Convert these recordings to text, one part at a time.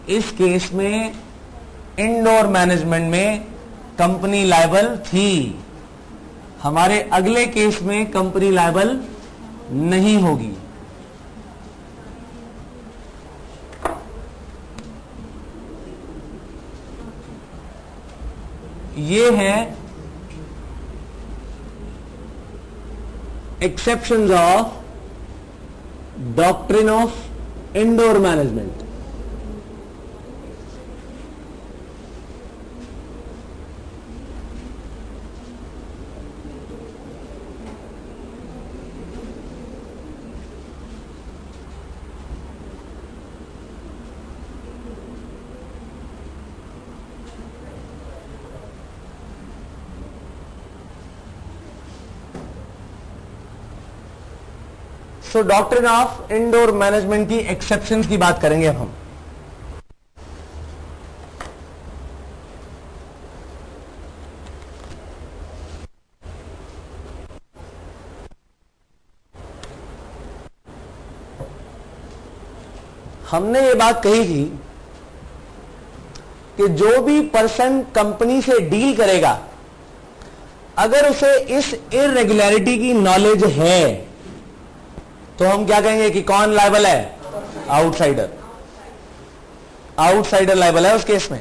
इस केस में indoor management में कंपनी लायबल थी। हमारे अगले केस में कंपनी लायबल नहीं होगी। ये है exceptions of doctrine of indoor management. So doctrine of indoor management की एक्सेप्शंस की बात करेंगे अब हम। हमने ये बात कही थी कि जो भी पर्सन कंपनी से डील करेगा, अगर उसे इस इर्रेगुलरिटी की नॉलेज है तो हम क्या कहेंगे कि कौन लायबल है? आउटसाइडर। आउटसाइडर लायबल है उस केस में।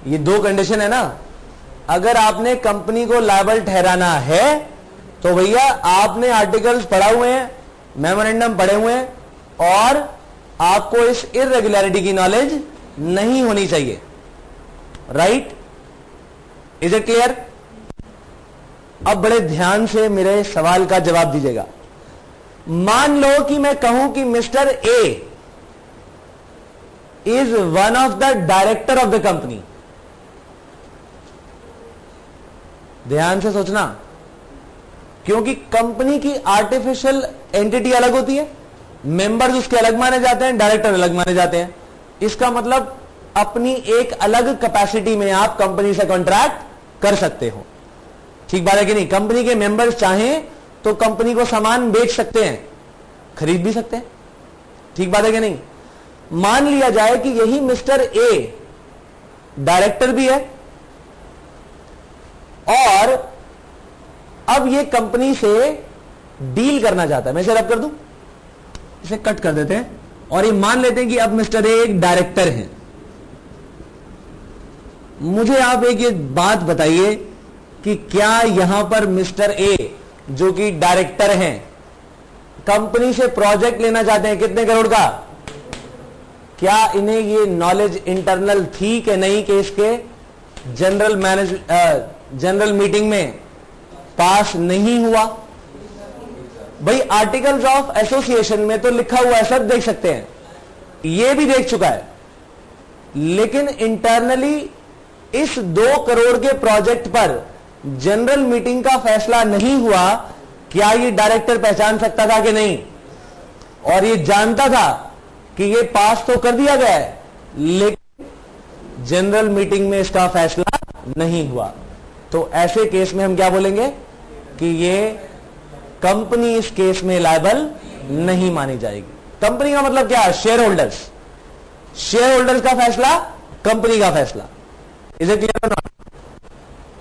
ये दो कंडीशन है ना। अगर आपने कंपनी को लायबल ठहराना है तो भैया आपने आर्टिकल्स पढ़ा हुए हैं, मेमोरेंडम पढ़े हुए हैं, और आपको इस इर्रेगुलरिटी की नॉलेज नहीं होनी चाहिए। राइट? Is it clear? अब बड़े ध्यान से मेरे सवाल का जवाब दीजिएगा। मान लो कि मैं कहूं कि mister A is one of the director of the company. ध्यान से सोचना, क्योंकि कंपनी की आर्टिफिशियल एंटिटी अलग होती है, मेंबर्स उसके अलग माने जाते हैं, डायरेक्टर अलग माने जाते हैं। इसका मतलब अपनी एक अलग कैपेसिटी में आप कंपनी से कॉन्ट्रैक्ट कर सकते हो। ठीक बात है कि नहीं? कंपनी के मेंबर्स चाहें तो कंपनी को सामान बेच सकते हैं, खरीद भी सकते हैं। ठीक बात है कि नहीं? मान लिया जाए कि यही मिस्टर ए डायरेक्टर भी है और अब ये कंपनी से डील करना चाहता है। मैं इसे रब कर दूं, इसे कट कर देते हैं और ये मान लेते हैं कि अब मिस्टर ए एक डायरेक्टर है। मुझे आप एक ये बात बताइए कि क्या यहां पर मिस्टर ए जो कि डायरेक्टर हैं, कंपनी से प्रोजेक्ट लेना चाहते हैं कितने करोड़ का? क्या इन्हें ये नॉलेज इंटरनल थी कि नहीं कि इसके जनरल मीटिंग में पास नहीं हुआ? भाई आर्टिकल्स ऑफ एसोसिएशन में तो लिखा हुआ है, सब देख सकते हैं, ये भी देख चुका है। लेकिन इंटरनली इस 2 करोड़ के प्रोजेक्ट पर जनरल मीटिंग का फैसला नहीं हुआ, क्या ये डायरेक्टर पहचान सकता था कि नहीं? और ये जानता था कि ये पास तो कर दिया गया है, लेकिन जनरल मीटिंग में इसका फैसला नहीं हुआ। तो ऐसे केस में हम क्या बोलेंगे कि ये कंपनी इस केस में लायबल नहीं मानी जाएगी। कंपनी का मतलब क्या है? Share holders. शेयर होल्डर्स का फैसला, कंपनी का फैसला। Is it clear?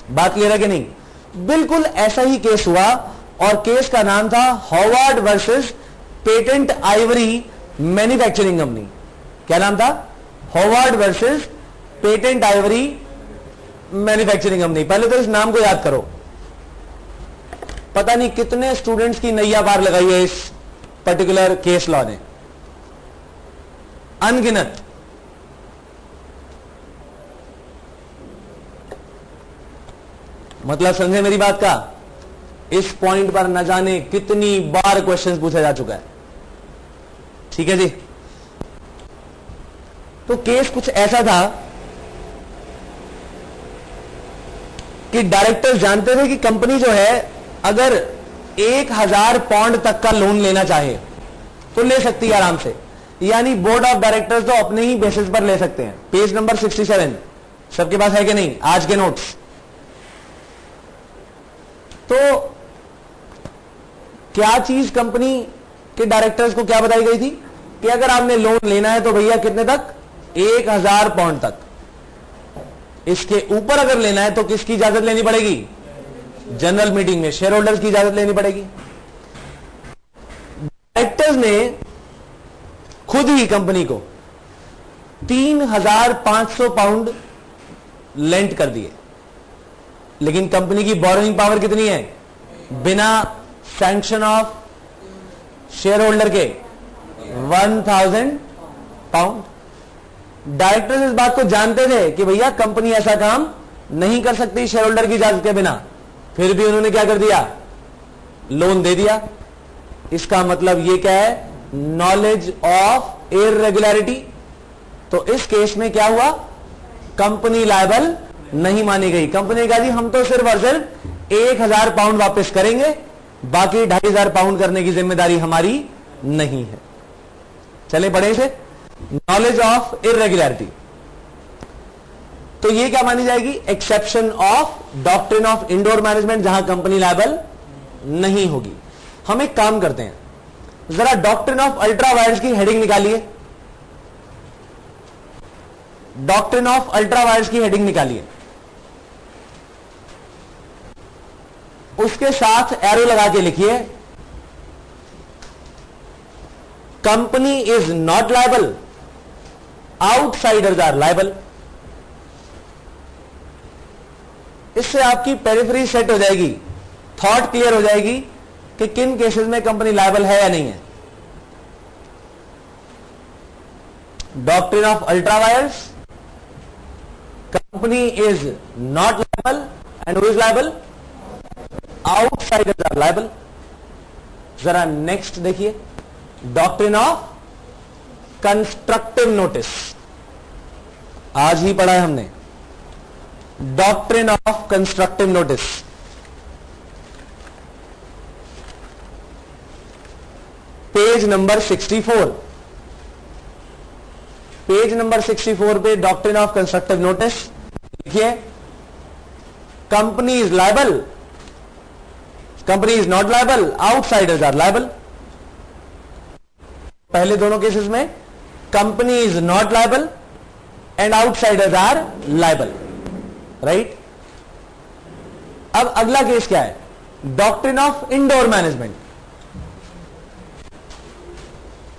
बात क्लियर है कि नहीं? बिल्कुल ऐसा ही केस हुआ और केस का नाम था Howard versus patent Ivory manufacturing company. क्या नाम था? Howard versus patent Ivory manufacturing company. पहले तो इस नाम को याद करो। पता नहीं कितने स्टूडेंट्स की नैया पार लगाई है इस पर्टिकुलर केस लॉ ने, अनगिनत। मतलब समझे मेरी बात का? इस पॉइंट पर न जाने कितनी बार क्वेश्चंस पूछा जा चुका है। ठीक है जी? तो केस कुछ ऐसा था कि डायरेक्टर जानते थे कि कंपनी जो है अगर 1000 पाउंड तक का लोन लेना चाहे तो ले सकती है आराम से। यानी बोर्ड ऑफ डायरेक्टर्स तो अपने ही बेसिस पर ले सकते हैं। पेज नंबर 67 सबके पास है कि नहीं आज के नोट्स? तो क्या चीज कंपनी के डायरेक्टर्स को क्या बताई गई थी कि अगर आपने लोन लेना है तो भैया कितने तक, 1000 पाउंड तक, इसके ऊपर अगर लेना है तो किसकी इजाजत लेनी पड़ेगी, जनरल मीटिंग में शेयर होल्डर्स की इजाजत लेनी पड़ेगी। डायरेक्टर्स ने खुद ही कंपनी को 3500 पाउंड लेंट कर दिए, लेकिन कंपनी की बोरोइंग पावर कितनी है, बिना सैंक्शन ऑफ शेयर होल्डर के 1000 पाउंड। डायरेक्टर्स इस बात को जानते थे कि भैया कंपनी ऐसा काम नहीं कर सकती शेयर होल्डर की इजाजत के बिना, फिर भी उन्होंने क्या कर दिया, लोन दे दिया। इसका मतलब ये क्या है, नॉलेज ऑफ इर्रेगुलरिटी। तो इस केस में क्या हुआ, कंपनी लायबल नहीं मानी गई। कंपनी ने कहा जी हम तो सिर्फ और सिर्फ 1000 पाउंड वापस करेंगे, बाकी 2500 पाउंड करने की जिम्मेदारी हमारी नहीं है। चले पढ़े इसे, नॉलेज ऑफ इर्रेगुलरिटी। तो ये क्या मानी जाएगी, exception of doctrine of indoor management, जहां कंपनी लायबल नहीं होगी। हम एक काम करते हैं, जरा डॉक्ट्रिन ऑफ अल्ट्रा वायर्स की हेडिंग निकालिए, डॉक्ट्रिन ऑफ अल्ट्रा वायर्स की हेडिंग निकालिए, उसके साथ एरो लगा के लिखिए, company is not liable, outsiders are liable. इससे आपकी पेरिफेरी सेट हो जाएगी, थॉट क्लियर हो जाएगी कि किन केसेस में कंपनी लायबल है या नहीं है। Doctrine of ultra vires, company is not liable and who is liable, outsiders are liable. जरा नेक्स्ट देखिए, डॉक्ट्रिन ऑफ कंस्ट्रक्टिव नोटिस, आज ही पढ़ा है हमने, doctrine of constructive notice. Page number 64, page number 64 पे डॉक्ट्रिन ऑफ कंस्ट्रक्टिव नोटिस लिखिए, company is liable, company is not liable, outsiders are liable. पहले दोनों केसेस में company is not liable and outsiders are liable, right. अब अगला case क्या है, doctrine of indoor management.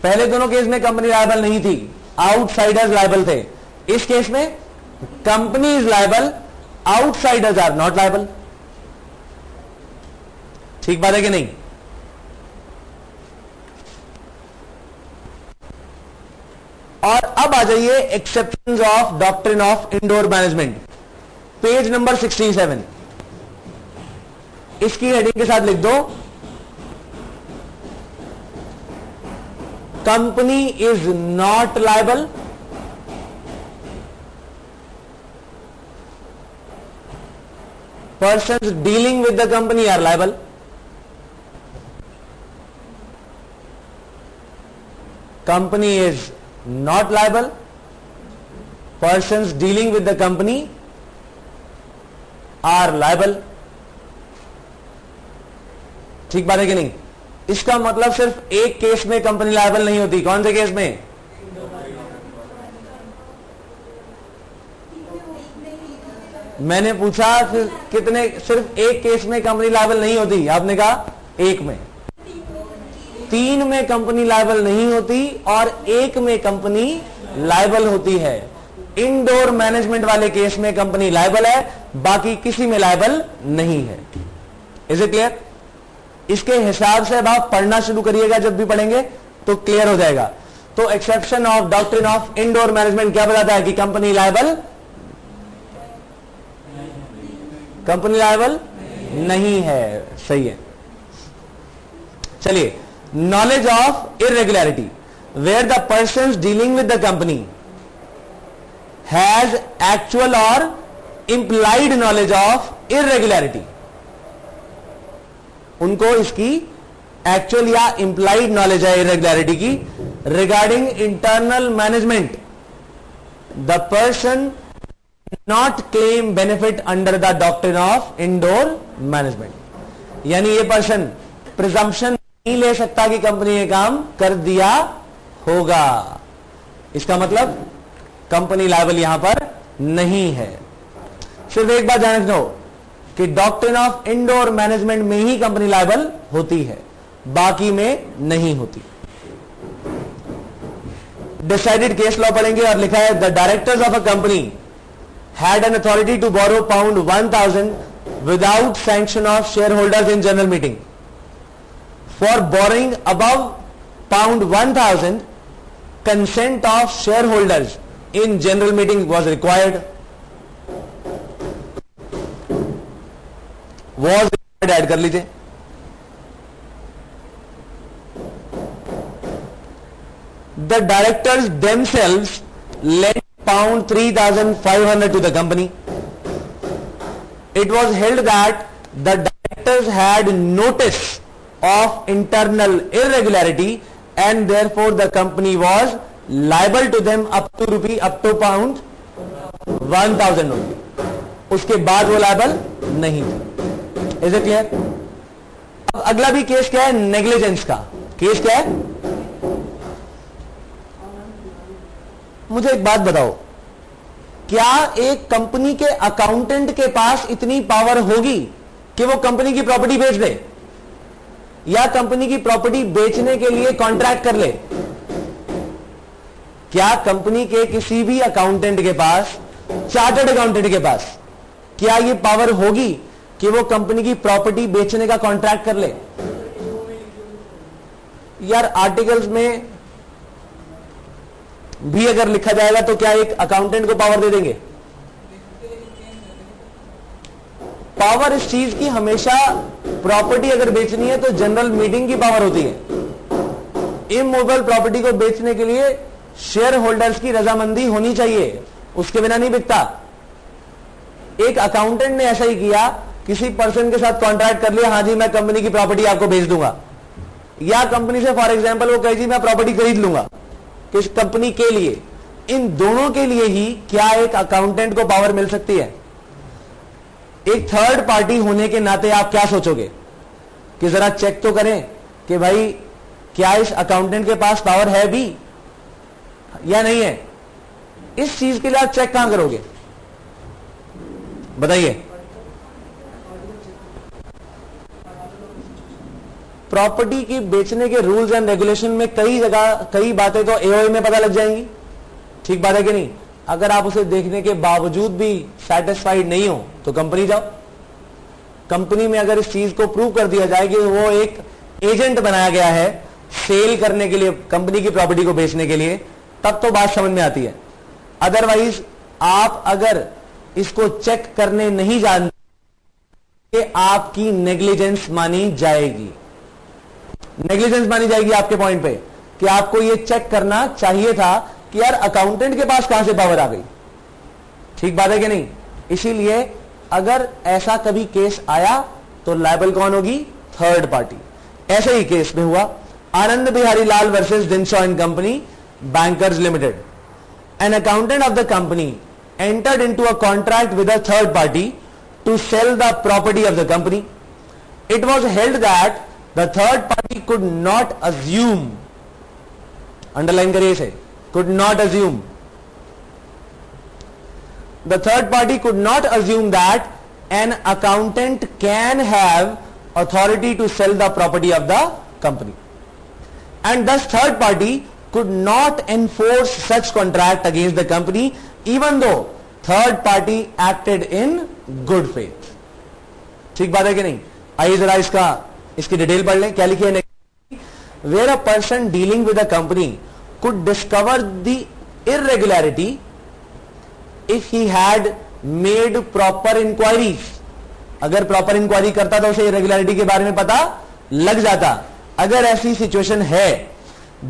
पहले दोनों केस में कंपनी लायबल नहीं थी, आउटसाइडर्स लायबल थे। इस केस में company is liable, outsiders are not liable. ठीक बात है कि नहीं। और अब आ जाइए exceptions of doctrine of indoor management, page number 67। इसकी हेडिंग के साथ लिख दो, company is not liable, persons dealing with the company are liable. Company is not liable, persons dealing with the company are liable. ठीक बात है कि नहीं। इसका मतलब सिर्फ एक केस में कंपनी लायबल नहीं होती। कौन से केस में, मैंने पूछा कितने, सिर्फ एक केस में कंपनी लायबल नहीं होती, आपने कहा एक में। 3 में कंपनी लायबल नहीं होती और 1 में कंपनी लायबल होती है। इंडोर मैनेजमेंट वाले केस में कंपनी लायबल है, बाकी किसी में लायबल नहीं है। Is it clear. इसके हिसाब से अब आप पढ़ना शुरू करिएगा, जब भी पढ़ेंगे तो क्लियर हो जाएगा। तो exception of doctrine of indoor management क्या बताता है कि कंपनी लायबल, कंपनी लायबल नहीं है। सही है। चलिए, knowledge of irregularity, where the person dealing with the company has actual और इंप्लाइड नॉलेज ऑफ इरेगुलरिटी। उनको इसकी एक्चुअल या इंप्लाइड नॉलेज है इरेगुलरिटी की regarding internal management. The person not claim benefit under the doctrine of indoor management. यानी ये person presumption नहीं ले सकता कि कंपनी ने काम कर दिया होगा। इसका मतलब कंपनी लायबल यहां पर नहीं है। सिर्फ एक बात ध्यान रखना कि डॉक्ट्रिन ऑफ इंडोर मैनेजमेंट में ही कंपनी लायबल होती है, बाकी में नहीं होती। डिसाइडेड केस लॉ पढ़ेंगे और लिखा है the directors of a company had an authority to borrow pound 1000 without sanction of shareholders in general meeting. For borrowing above pound 1000 consent of shareholders in general meeting was required. Was add कर लीजिए। The directors themselves lent pound 3,500 to the company. It was held that the directors had notice of internal irregularity and therefore the company was liable to them up to pound 1,000 only. उसके बाद वो liable नहीं थे। Is it clear? अब अगला भी case क्या है? नेग्लिजेंस का केस क्या है? मुझे एक बात बताओ, क्या एक कंपनी के अकाउंटेंट के पास इतनी पावर होगी कि वो कंपनी की प्रॉपर्टी बेच दे या कंपनी की प्रॉपर्टी बेचने के लिए कॉन्ट्रैक्ट कर ले? क्या कंपनी के किसी भी अकाउंटेंट के पास, चार्टर्ड अकाउंटेंट के पास, क्या ये पावर होगी कि वो कंपनी की प्रॉपर्टी बेचने का कॉन्ट्रैक्ट कर ले? यार आर्टिकल्स में भी अगर लिखा जाएगा तो क्या एक अकाउंटेंट को पावर दे देंगे? पावर इस चीज की हमेशा, प्रॉपर्टी अगर बेचनी है तो जनरल मीटिंग की पावर होती है। इमूवेबल प्रॉपर्टी को बेचने के लिए शेयर होल्डर्स की रजामंदी होनी चाहिए, उसके बिना नहीं बिकता। एक अकाउंटेंट ने ऐसा ही किया, किसी पर्सन के साथ कॉन्ट्रैक्ट कर लिया, हाँ जी मैं कंपनी की प्रॉपर्टी आपको बेच दूंगा, या कंपनी से फॉर एग्जांपल वो कहे जी मैं प्रॉपर्टी खरीद लूंगा किस कंपनी के लिए। इन दोनों के लिए ही क्या एक अकाउंटेंट को पावर मिल सकती है? एक थर्ड पार्टी होने के नाते आप क्या सोचोगे कि जरा चेक तो करें कि भाई क्या इस अकाउंटेंट के पास पावर है भी या नहीं है। इस चीज के लिए आप चेक कहां करोगे बताइए? प्रॉपर्टी की बेचने के रूल्स एंड रेगुलेशन में कई जगह कई बातें तो एओए में पता लग जाएंगी, ठीक बात है कि नहीं? अगर आप उसे देखने के बावजूद भी सेटिस्फाइड नहीं हो तो कंपनी जाओ। कंपनी में अगर इस चीज को प्रूव कर दिया जाए कि वो एक एजेंट बनाया गया है सेल करने के लिए, कंपनी की प्रॉपर्टी को बेचने के लिए, तब तो बात समझ में आती है। अदरवाइज आप अगर इसको चेक करने नहीं जानते, आपकी नेग्लिजेंस मानी जाएगी। नेग्लिजेंस मानी जाएगी आपके पॉइंट पे कि आपको यह चेक करना चाहिए था कि यार अकाउंटेंट के पास कहां से पावर आ गई। ठीक बात है कि नहीं? इसीलिए अगर ऐसा कभी केस आया तो लायबल कौन होगी? Third party. ऐसे ही केस में हुआ Anand Bihari Lal versus Dinshaw and company bankers limited. An accountant of the company entered into a contract with a third party to sell the property of the company. It was held that the third party could not assume, underline करिए इसे, could not assume, the third party could not assume that an accountant can have authority to sell the property of the company, and thus third party could not enforce such contract against the company even though third party acted in good faith. ठीक बात है कि नहीं? आइए जरा इसकी detail पढ़ लें। क्या लिखिए? where a person dealing with a company could discover the irregularity if he had made proper inquiries. अगर प्रॉपर इंक्वायरी करता तो उसे इरेगुलरिटी के बारे में पता लग जाता। अगर ऐसी सिचुएशन है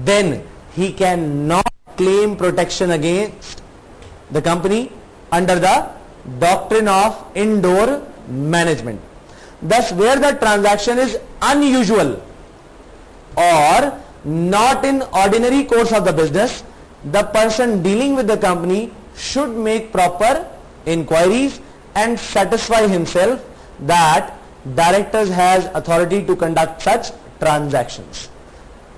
then he can not claim protection against the company under the doctrine of indoor management. Thus, where the transaction is unusual or not in ordinary course of the business, the person dealing with the company should make proper inquiries and satisfy himself that directors has authority to conduct such transactions.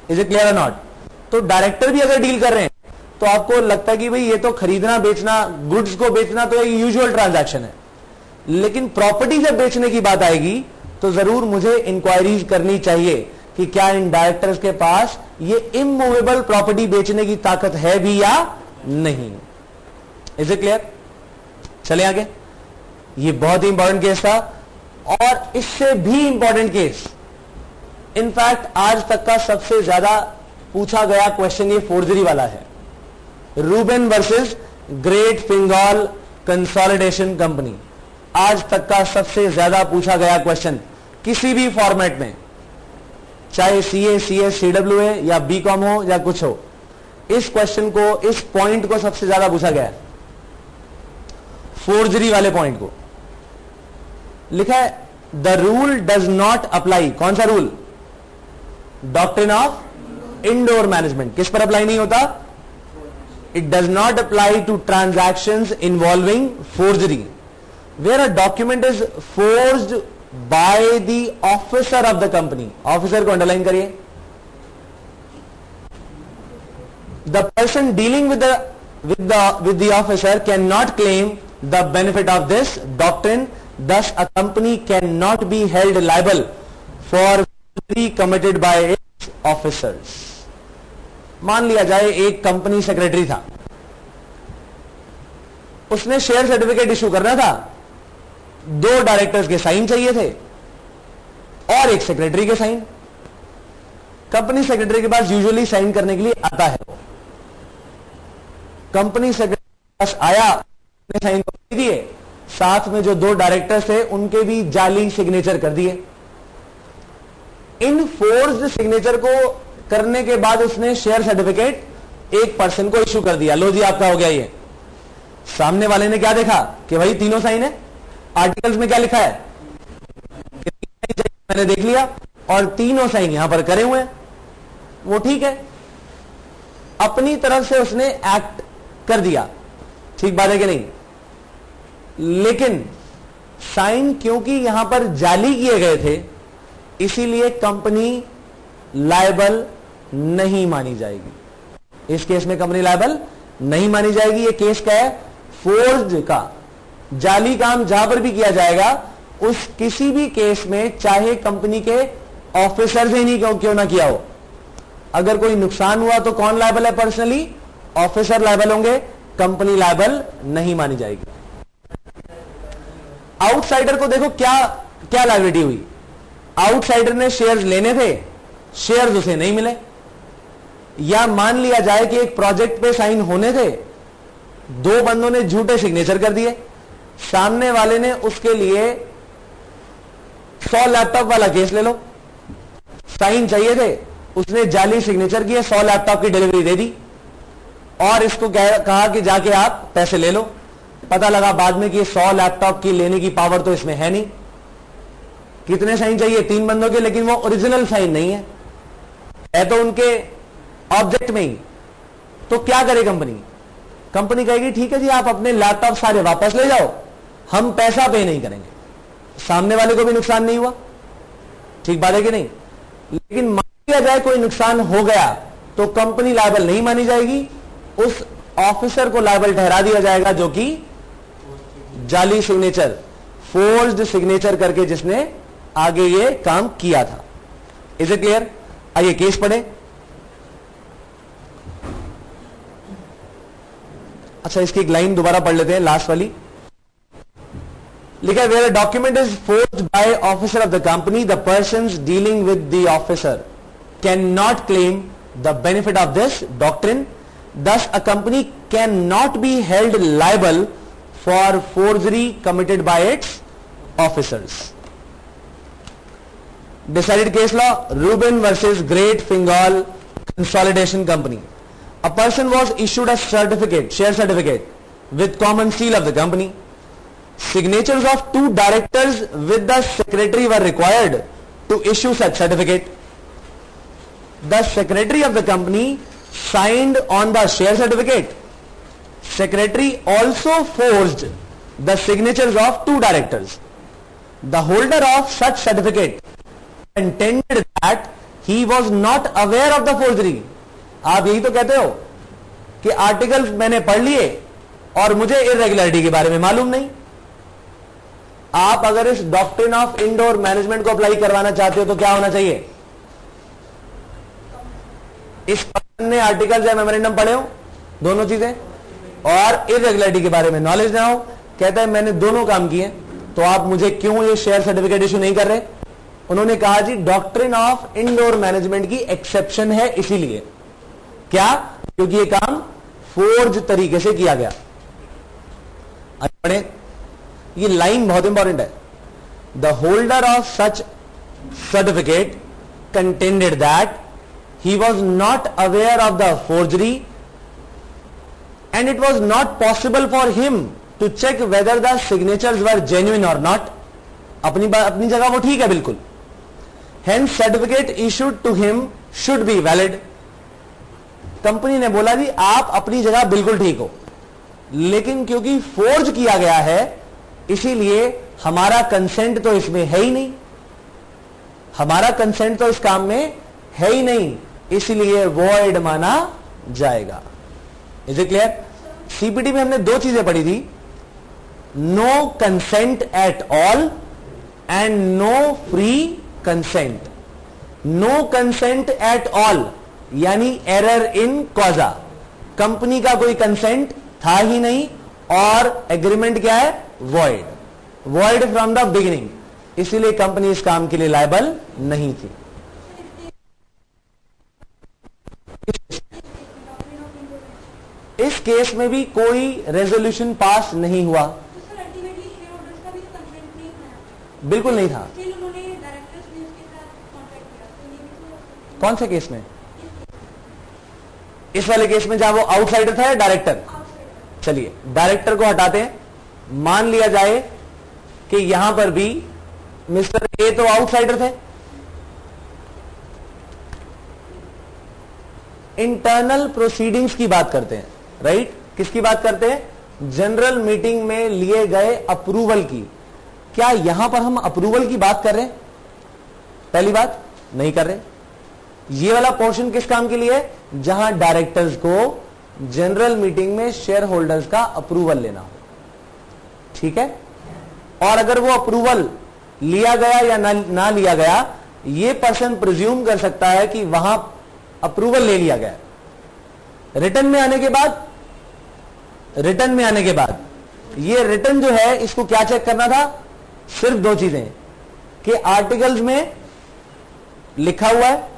Is it clear or not? तो director भी अगर deal कर रहे हैं तो आपको लगता है कि भाई ये तो खरीदना बेचना, गुड्स को बेचना तो एक यूजुअल ट्रांजैक्शन है, लेकिन प्रॉपर्टी जब बेचने की बात आएगी तो जरूर मुझे इंक्वायरीज करनी चाहिए कि क्या इन डायरेक्टर्स के पास ये इमूवेबल प्रॉपर्टी बेचने की ताकत है भी या नहीं। Is it clear? चले आगे। ये बहुत ही इंपॉर्टेंट केस था, और इससे भी इंपॉर्टेंट केस, इनफैक्ट आज तक का सबसे ज्यादा पूछा गया क्वेश्चन ये फोर्जरी वाला है। Ruben versus Great Fingall consolidation company, आज तक का सबसे ज्यादा पूछा गया क्वेश्चन किसी भी फॉर्मेट में, चाहे सीए, सीएस, सीडब्ल्यूए या बीकॉम हो या कुछ हो, इस क्वेश्चन को, इस पॉइंट को सबसे ज्यादा पूछा गया है, फोर्जरी वाले पॉइंट को। लिखा है the rule does not apply. कौन सा rule? Doctrine of indoor management. किस पर अप्लाई नहीं होता? It does not apply to transactions involving forgery where a document is forged by the officer of the company. Officer को underline करिए। The person dealing with the officer cannot claim the benefit of this doctrine, thus a company cannot be held liable for fourgery committed by its officers. मान लिया जाए एक company secretary था, उसने share certificate issue करना था, 2 directors के sign चाहिए थे और एक सेक्रेटरी के साइन। कंपनी सेक्रेटरी के पास यूजुअली साइन करने के लिए आता है, कंपनी सेक्रेटरी पास आया, साइन कर दिए, साथ में जो 2 डायरेक्टर्स थे उनके भी जाली सिग्नेचर कर दिए। इन फोर्स्ड सिग्नेचर को करने के बाद उसने शेयर सर्टिफिकेट एक पर्सन को इशू कर दिया, लो जी आपका हो गया ये। सामने वाले ने क्या देखा कि भाई तीनों साइन है, आर्टिकल्स में क्या लिखा है, मैंने देख लिया और तीनों साइन यहां पर करे हुए हैं, वो ठीक है, अपनी तरफ से उसने एक्ट कर दिया, ठीक बात है कि नहीं। लेकिन साइन क्योंकि यहां पर जाली किए गए थे, इसीलिए कंपनी लायबल नहीं मानी जाएगी। इस केस में कंपनी लायबल नहीं मानी जाएगी। ये केस क्या है? फोर्ज्ड का। जाली काम जहां पर भी किया जाएगा, उस किसी भी केस में चाहे कंपनी के ऑफिसर से नहीं क्यों ना किया हो, अगर कोई नुकसान हुआ तो कौन लायबल है? पर्सनली ऑफिसर लायबल होंगे, कंपनी लायबल नहीं मानी जाएगी। आउटसाइडर को देखो क्या क्या लायबिलिटी हुई। आउटसाइडर ने शेयर्स लेने थे, शेयर्स उसे नहीं मिले, या मान लिया जाए कि एक प्रोजेक्ट पे साइन होने थे, 2 बंदों ने झूठे सिग्नेचर कर दिए, सामने वाले ने उसके लिए 100 लैपटॉप वाला केस ले लो, साइन चाहिए थे, उसने जाली सिग्नेचर किए, 100 लैपटॉप की डिलीवरी दे दी और इसको कहा कि जाके आप पैसे ले लो। पता लगा बाद में कि 100 लैपटॉप की लेने की पावर तो इसमें है नहीं। कितने साइन चाहिए? 3 बंदों के, लेकिन वो ओरिजिनल साइन नहीं है तो उनके ऑब्जेक्ट में ही। तो क्या करे कंपनी? कंपनी कहेगी ठीक है जी, आप अपने लैपटॉप सारे वापस ले जाओ, हम पैसा पे नहीं करेंगे। सामने वाले को भी नुकसान नहीं हुआ, ठीक बात है कि नहीं। लेकिन मान लिया जाए कोई नुकसान हो गया तो कंपनी लायबल नहीं मानी जाएगी, उस ऑफिसर को लायबल ठहरा दिया जाएगा जो कि जाली सिग्नेचर, फोर्ज्ड सिग्नेचर करके जिसने आगे ये काम किया था। Is it clear? आइए केस पढ़े। अच्छा, इसकी एक लाइन दोबारा पढ़ लेते हैं, लास्ट वाली। लिखा है where a document is forged by officer of the company, the persons dealing with the officer can not claim the benefit of this doctrine, thus a company cannot be held liable for forgery committed by its officers. Decided case law, Rubin versus Great Fingal Consolidation Company. A person was issued a certificate, share certificate, with common seal of the company. Signatures of 2 directors with the secretary were required to issue such certificate. The secretary of the company signed on the share certificate. Secretary also forged the signatures of 2 directors. The holder of such certificate contended that he was not aware of the forgery. आप यही तो कहते हो कि articles मैंने पढ़ लिए और मुझे इरेगुलरिटी के बारे में मालूम नहीं। आप अगर इस डॉक्ट्रिन ऑफ इंडोर मैनेजमेंट को अप्लाई करवाना चाहते हो तो क्या होना चाहिए? इस पर्सन ने आर्टिकल्स या मेमोरेंडम पढ़े हो, दोनों चीजें, और इरेगुलरिटी के बारे में नॉलेज ना हो। कहता है मैंने दोनों काम किए, तो आप मुझे क्यों ये शेयर सर्टिफिकेट इशू नहीं कर रहे? उन्होंने कहा जी डॉक्ट्रिन ऑफ इंडोर मैनेजमेंट की एक्सेप्शन है, इसीलिए। क्या? क्योंकि ये काम फोर्ज तरीके से किया गया। पढ़े, ये लाइन बहुत इंपॉर्टेंट है। The holder of such certificate contended that he was not aware of the forgery and it was not possible for him to check whether the signatures were genuine or not। अपनी जगह वो ठीक है बिल्कुल। hence certificate issued to him should be valid। Company ने बोला जी आप अपनी जगह बिल्कुल ठीक हो, लेकिन क्योंकि फोर्ज किया गया है इसीलिए हमारा कंसेंट तो इसमें है ही नहीं, हमारा कंसेंट तो इस काम में है ही नहीं, इसलिए वॉइड माना जाएगा। Is it clear? सीपीटी में हमने दो चीजें पढ़ी थी, no consent at all and no free consent. No consent at all यानी एरर इन कॉजा, कंपनी का कोई कंसेंट था ही नहीं, और एग्रीमेंट क्या है? Void, void from the beginning, इसीलिए कंपनी इस काम के लिए लायबल नहीं थी। इस केस में भी कोई रेजोल्यूशन पास नहीं हुआ, बिल्कुल नहीं था। कौन से केस में? इस वाले केस में जहां वो आउटसाइडर था या डायरेक्टर? चलिए डायरेक्टर को हटाते हैं, मान लिया जाए कि यहां पर भी मिस्टर ए तो आउटसाइडर थे। इंटरनल प्रोसीडिंग्स की बात करते हैं, राइट? किसकी बात करते हैं? जनरल मीटिंग में लिए गए अप्रूवल की। क्या यहां पर हम अप्रूवल की बात कर रहे हैं? पहली बात नहीं कर रहे। ये वाला पोर्शन किस काम के लिए है? जहां डायरेक्टर्स को जनरल मीटिंग में शेयर होल्डर्स का अप्रूवल लेना हो, ठीक है? और अगर वो अप्रूवल लिया गया या ना लिया गया, ये पर्सन प्रिज्यूम कर सकता है कि वहां अप्रूवल ले लिया गया। रिटर्न में आने के बाद, रिटर्न में आने के बाद ये रिटर्न जो है इसको क्या चेक करना था? सिर्फ दो चीजें कि आर्टिकल्स में लिखा हुआ है,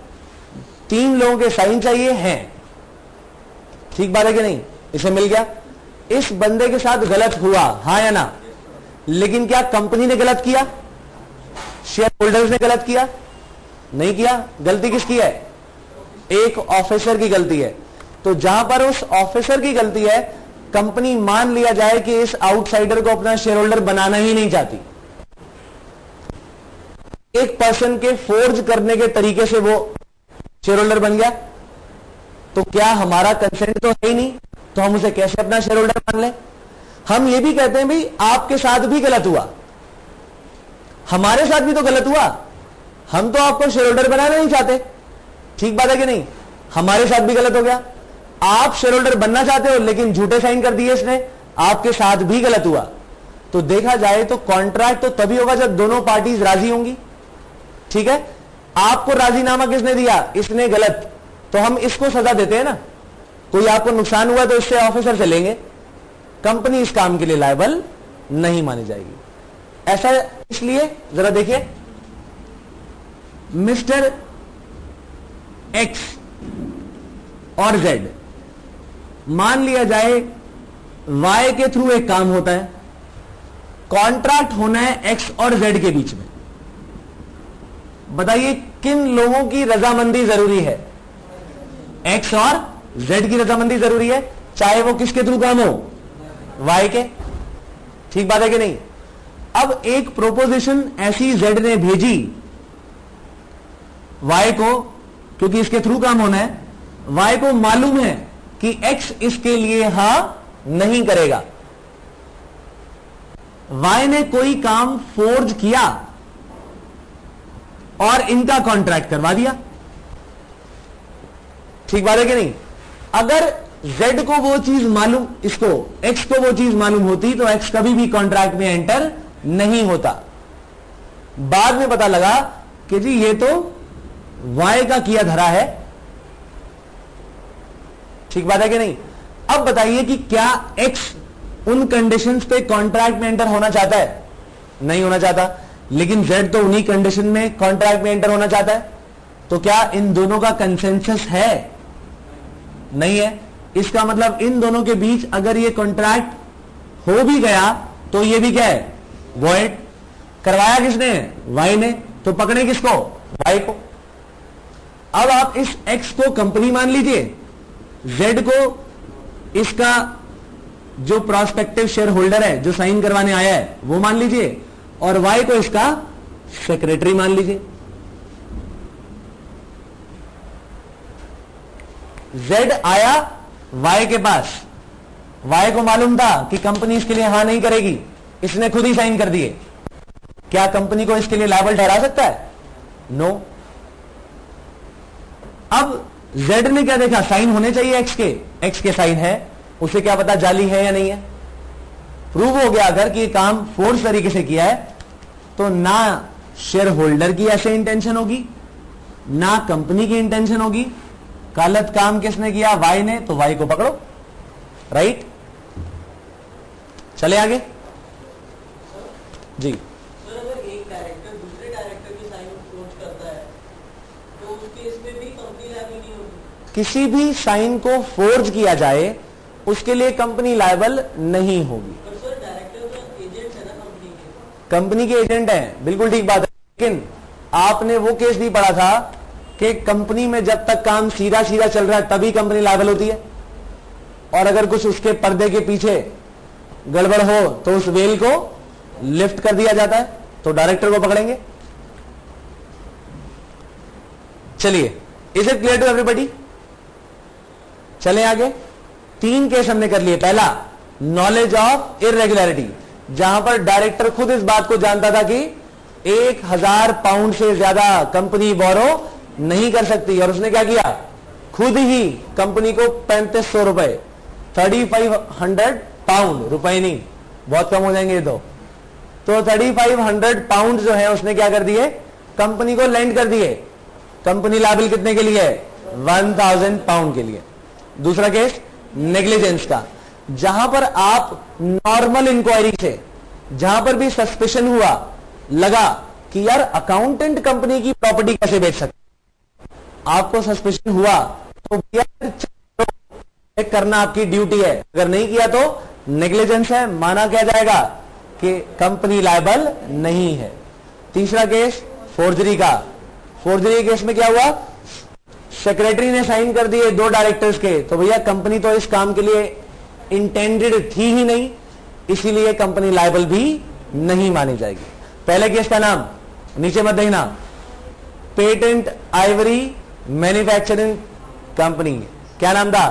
3 लोगों के साइन चाहिए हैं, ठीक बात है कि नहीं? इसे मिल गया। इस बंदे के साथ गलत हुआ, हां या ना? लेकिन क्या कंपनी ने गलत किया? शेयर होल्डर्स ने गलत किया? नहीं किया। गलती किसकी है? एक ऑफिसर की गलती है। तो जहां पर उस ऑफिसर की गलती है, कंपनी मान लिया जाए कि इस आउटसाइडर को अपना शेयर होल्डर बनाना ही नहीं चाहती, एक पर्सन के फोर्ज करने के तरीके से वो शेयर होल्डर बन गया, तो क्या हमारा कंसेंट तो है ही नहीं, तो हम उसे कैसे अपना शेयर होल्डर मान लें? हम ये भी कहते हैं भाई आपके साथ भी गलत हुआ, हमारे साथ भी तो गलत हुआ, हम तो आपको शेयर होल्डर बनाना नहीं चाहते, ठीक बात है कि नहीं? हमारे साथ भी गलत हो गया। आप शेयर होल्डर बनना चाहते हो लेकिन झूठे साइन कर दिए इसने, आपके साथ भी गलत हुआ। तो देखा जाए तो कॉन्ट्रैक्ट तो तभी होगा जब दोनों पार्टीज राजी होंगी, ठीक है? आपको राजीनामा किसने दिया? इसने गलत, तो हम इसको सजा देते हैं ना। कोई आपको नुकसान हुआ तो इससे ऑफिसर से लेंगे, कंपनी इस काम के लिए लायबल नहीं मानी जाएगी। ऐसा इसलिए जरा देखिए, मिस्टर एक्स और जेड, मान लिया जाए वाई के थ्रू एक काम होता है, कॉन्ट्रैक्ट होना है एक्स और जेड के बीच में। बताइए किन लोगों की रजामंदी जरूरी है? एक्स और जेड की रजामंदी जरूरी है, चाहे वो किसके थ्रू काम हो? वाई के, ठीक बात है कि नहीं? अब एक प्रोपोजिशन ऐसी जेड ने भेजी वाई को, क्योंकि इसके थ्रू काम होना है, वाई को मालूम है कि एक्स इसके लिए हां नहीं करेगा। वाई ने कोई काम फोर्ज किया और इनका कॉन्ट्रैक्ट करवा दिया, ठीक बात है कि नहीं? अगर Z को वो चीज मालूम, इसको X को वो चीज मालूम होती तो X कभी भी कॉन्ट्रैक्ट में एंटर नहीं होता। बाद में पता लगा कि जी ये तो Y का किया धरा है। ठीक बात है कि नहीं? अब बताइए कि क्या X उन कंडीशंस पे कॉन्ट्रैक्ट में एंटर होना चाहता है? नहीं होना चाहता। लेकिन Z तो उन्हीं कंडीशन में कॉन्ट्रैक्ट में एंटर होना चाहता है। तो क्या इन दोनों का कंसेंसस है? नहीं है। इसका मतलब इन दोनों के बीच अगर ये कॉन्ट्रैक्ट हो भी गया तो ये भी क्या है? वॉइड। करवाया किसने? Y ने। तो पकड़े किसको? Y को। अब आप इस X को कंपनी मान लीजिए, Z को इसका जो प्रोस्पेक्टिव शेयर होल्डर है, जो साइन करवाने आया है, वो मान लीजिए, और Y को इसका सेक्रेटरी मान लीजिए। Z आया Y के पास, Y को मालूम था कि कंपनी इसके लिए हां नहीं करेगी, इसने खुद ही साइन कर दिए। क्या कंपनी को इसके लिए लायबल ठहरा सकता है? नो। अब Z ने क्या देखा? साइन होने चाहिए X के साइन है, उसे क्या पता जाली है या नहीं है। प्रूव हो गया अगर कि काम फोर्स तरीके से किया है, तो ना शेयर होल्डर की ऐसे इंटेंशन होगी, ना कंपनी की इंटेंशन होगी। गलत काम किसने किया? Y ने। तो Y को पकड़ो। राइट? चले आगे जी। सर अगर एक डायरेक्टर दूसरे डायरेक्टर की साइन फोर्ज करता है तो उस केस में भी कंपनी लायबल नहीं होगी? किसी भी साइन को फोर्ज किया जाए उसके लिए कंपनी लायबल नहीं होगी। पर सर डायरेक्टर तो एजेंट है ना कंपनी के। कंपनी के एजेंट है, बिल्कुल ठीक बात है। लेकिन आपने वो केस नहीं पढ़ा था कि कंपनी में जब तक काम सीधा सीधा चल रहा है तभी कंपनी लायबल होती है, और अगर कुछ उसके पर्दे के पीछे गड़बड़ हो तो उस वेल को लिफ्ट कर दिया जाता है, तो डायरेक्टर को पकड़ेंगे। चलिए, is it clear to everybody? चले आगे। 3 केस हमने कर लिए। पहला, नॉलेज ऑफ इरेगुलरिटी, जहां पर डायरेक्टर खुद इस बात को जानता था कि 1000 पाउंड से ज्यादा कंपनी बोरो नहीं कर सकती, और उसने क्या किया? खुद ही कंपनी को 3500 रुपए, 3500 पाउंड, रुपए नहीं, बहुत कम हो जाएंगे तो 3500 पाउंड जो है उसने क्या कर दिए? कंपनी को लेंड कर दिए। कंपनी लायबल कितने के लिए? 1000 पाउंड के लिए। दूसरा केस नेग्लिजेंस का, जहां पर आप नॉर्मल इंक्वायरी से, जहां पर भी सस्पेशन हुआ, लगा कि यार अकाउंटेंट कंपनी की प्रॉपर्टी कैसे बेच सकते, आपको सस्पेशन हुआ तो चेक करना आपकी ड्यूटी है। अगर नहीं किया तो नेग्लिजेंस है, माना क्या जाएगा कि कंपनी लायबल नहीं है। तीसरा केस फोर्जरी का। फोर्जरी केस में क्या हुआ? सेक्रेटरी ने साइन कर दिए 2 डायरेक्टर्स के, तो भैया कंपनी तो इस काम के लिए इंटेंडेड थी ही नहीं, इसीलिए कंपनी लायबल भी नहीं मानी जाएगी। पहले केस का नाम नीचे मत देखना, पेटेंट आइवरी मैन्युफैक्चरिंग कंपनी। क्या नाम था?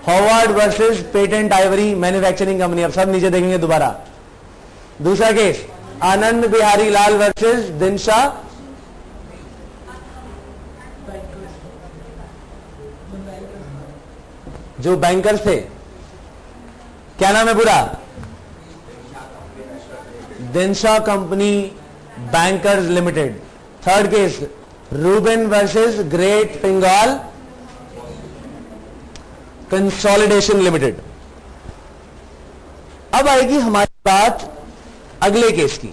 Howard versus patent Ivory manufacturing Company. अब सब नीचे देखेंगे दोबारा। दूसरा केस, आनंद बिहारी लाल वर्सेस दिनशा जो बैंकर्स थे। क्या नाम है पूरा? Dinshaw company bankers limited. Third case, Ruben versus Great Bengal Consolidation Limited. अब आएगी हमारी बात अगले केस की।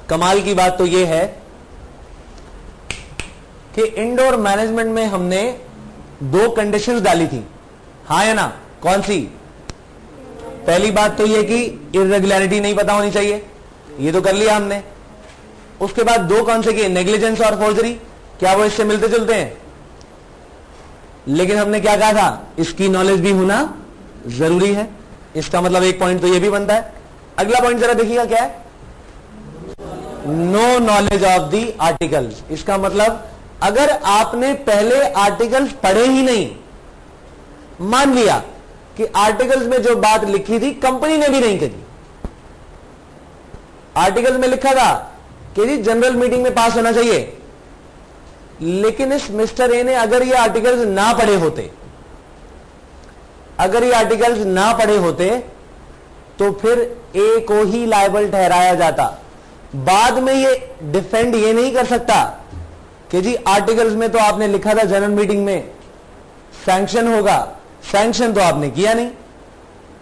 कमाल की बात तो यह है कि इंडोर मैनेजमेंट में हमने 2 कंडीशंस डाली थी, हाँ या ना? कौन सी? पहली बात तो यह कि इरेगुलरिटी नहीं पता होनी चाहिए, ये तो कर लिया हमने। उसके बाद 2 कौन से किए? नेग्लिजेंस और फोर्जरी। क्या वो इससे मिलते जुलते हैं? लेकिन हमने क्या कहा था? इसकी नॉलेज भी होना जरूरी है। इसका मतलब एक पॉइंट तो यह भी बनता है। अगला पॉइंट जरा देखिएगा क्या है? No knowledge of the articles. इसका मतलब अगर आपने पहले आर्टिकल्स पढ़े ही नहीं, मान लिया कि आर्टिकल्स में जो बात लिखी थी कंपनी ने भी नहीं करी, आर्टिकल्स में लिखा था कि जी जनरल मीटिंग में पास होना चाहिए, लेकिन इस मिस्टर ए ने अगर ये आर्टिकल्स ना पढ़े होते, अगर ये आर्टिकल्स ना पढ़े होते तो फिर ए को ही लायबल ठहराया जाता। बाद में ये डिफेंड ये नहीं कर सकता कि जी आर्टिकल्स में तो आपने लिखा था जनरल मीटिंग में सैंक्शन होगा, सैंक्शन तो आपने किया नहीं।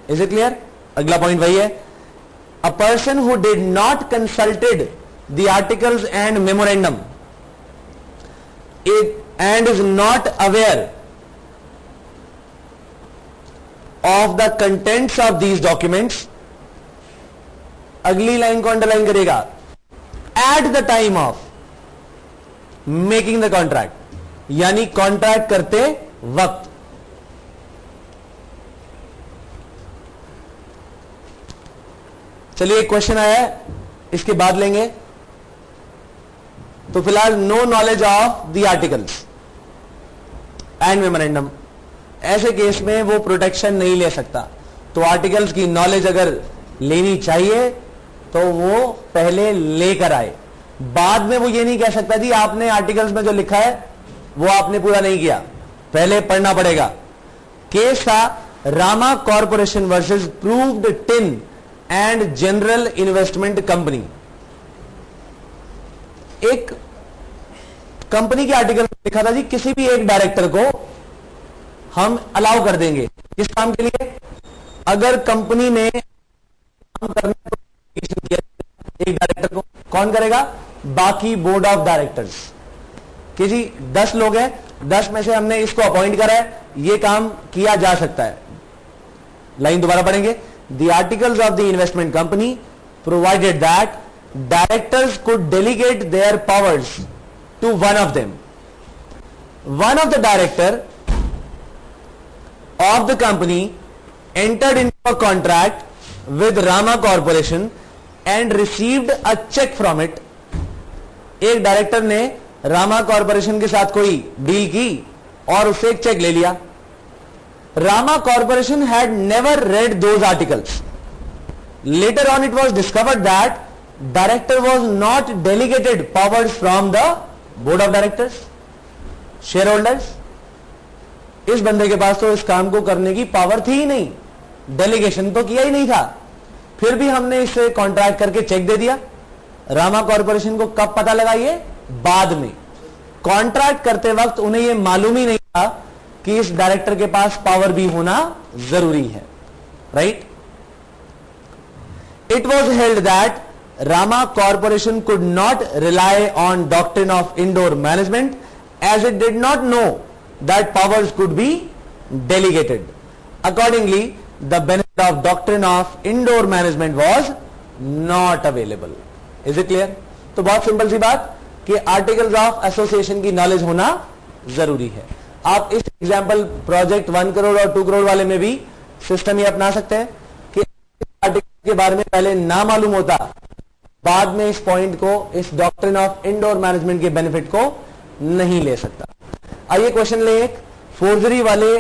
Is it clear? अगला पॉइंट वही है, a person who did not consulted the articles and memorandum and is not aware of the contents of these documents, अगली लाइन को अंडरलाइन करेगा, at the time of making the contract, यानी contract करते वक्त। चलिए एक क्वेश्चन आया है, इसके बाद लेंगे। तो फिलहाल no knowledge of the articles and memorandum, ऐसे केस में वो प्रोटेक्शन नहीं ले सकता। तो आर्टिकल्स की नॉलेज अगर लेनी चाहिए तो वो पहले लेकर आए, बाद में वो ये नहीं कह सकता जी आपने आर्टिकल्स में जो लिखा है वो आपने पूरा नहीं किया, पहले पढ़ना पड़ेगा। केस था Rama corporation versus proved tin and general investment company. एक कंपनी के आर्टिकल में लिखा था जी किसी भी एक डायरेक्टर को हम अलाउ कर देंगे किस काम के लिए, अगर कंपनी ने काम करने को किया, एक डायरेक्टर को कौन करेगा, बाकी बोर्ड ऑफ डायरेक्टर्स कि जी 10 लोग हैं, 10 में से हमने इसको अपॉइंट करा है, ये काम किया जा सकता है। लाइन दोबारा पढ़ेंगे, the articles of the investment company provided that directors could delegate their powers to one of them. One of the director of the company entered into a contract with Rama Corporation and received a check from it. एक director ने Rama corporation के साथ कोई deal की और उससे एक check ले लिया। Rama corporation had never read those articles. Later on it was discovered that director was not delegated powers from the board of directors, shareholders। इस बंदे के पास तो इस काम को करने की पावर थी ही नहीं, डेलीगेशन तो किया ही नहीं था, फिर भी हमने इसे कॉन्ट्रैक्ट करके चेक दे दिया। रामा कॉर्पोरेशन को कब पता लगा ये, बाद में। कॉन्ट्रैक्ट करते वक्त उन्हें ये मालूम ही नहीं था कि इस डायरेक्टर के पास पावर भी होना जरूरी है, right. It was held that Rama Corporation could not rely on doctrine of indoor management as it did not know that powers could be delegated. Accordingly, the benefit of doctrine of indoor management was not available. Is it clear? तो बहुत simple सी बात कि articles of association की knowledge होना जरूरी है। आप इस एग्जाम्पल प्रोजेक्ट 1 करोड़ और 2 करोड़ वाले में भी सिस्टम ये अपना सकते हैं कि आर्टिकल के बारे में पहले ना मालूम होता, बाद में इस पॉइंट को, इस डॉक्ट्रिन ऑफ इंडोर मैनेजमेंट के बेनिफिट को नहीं ले सकता। आइए क्वेश्चन ले, एक फोर्जरी वाले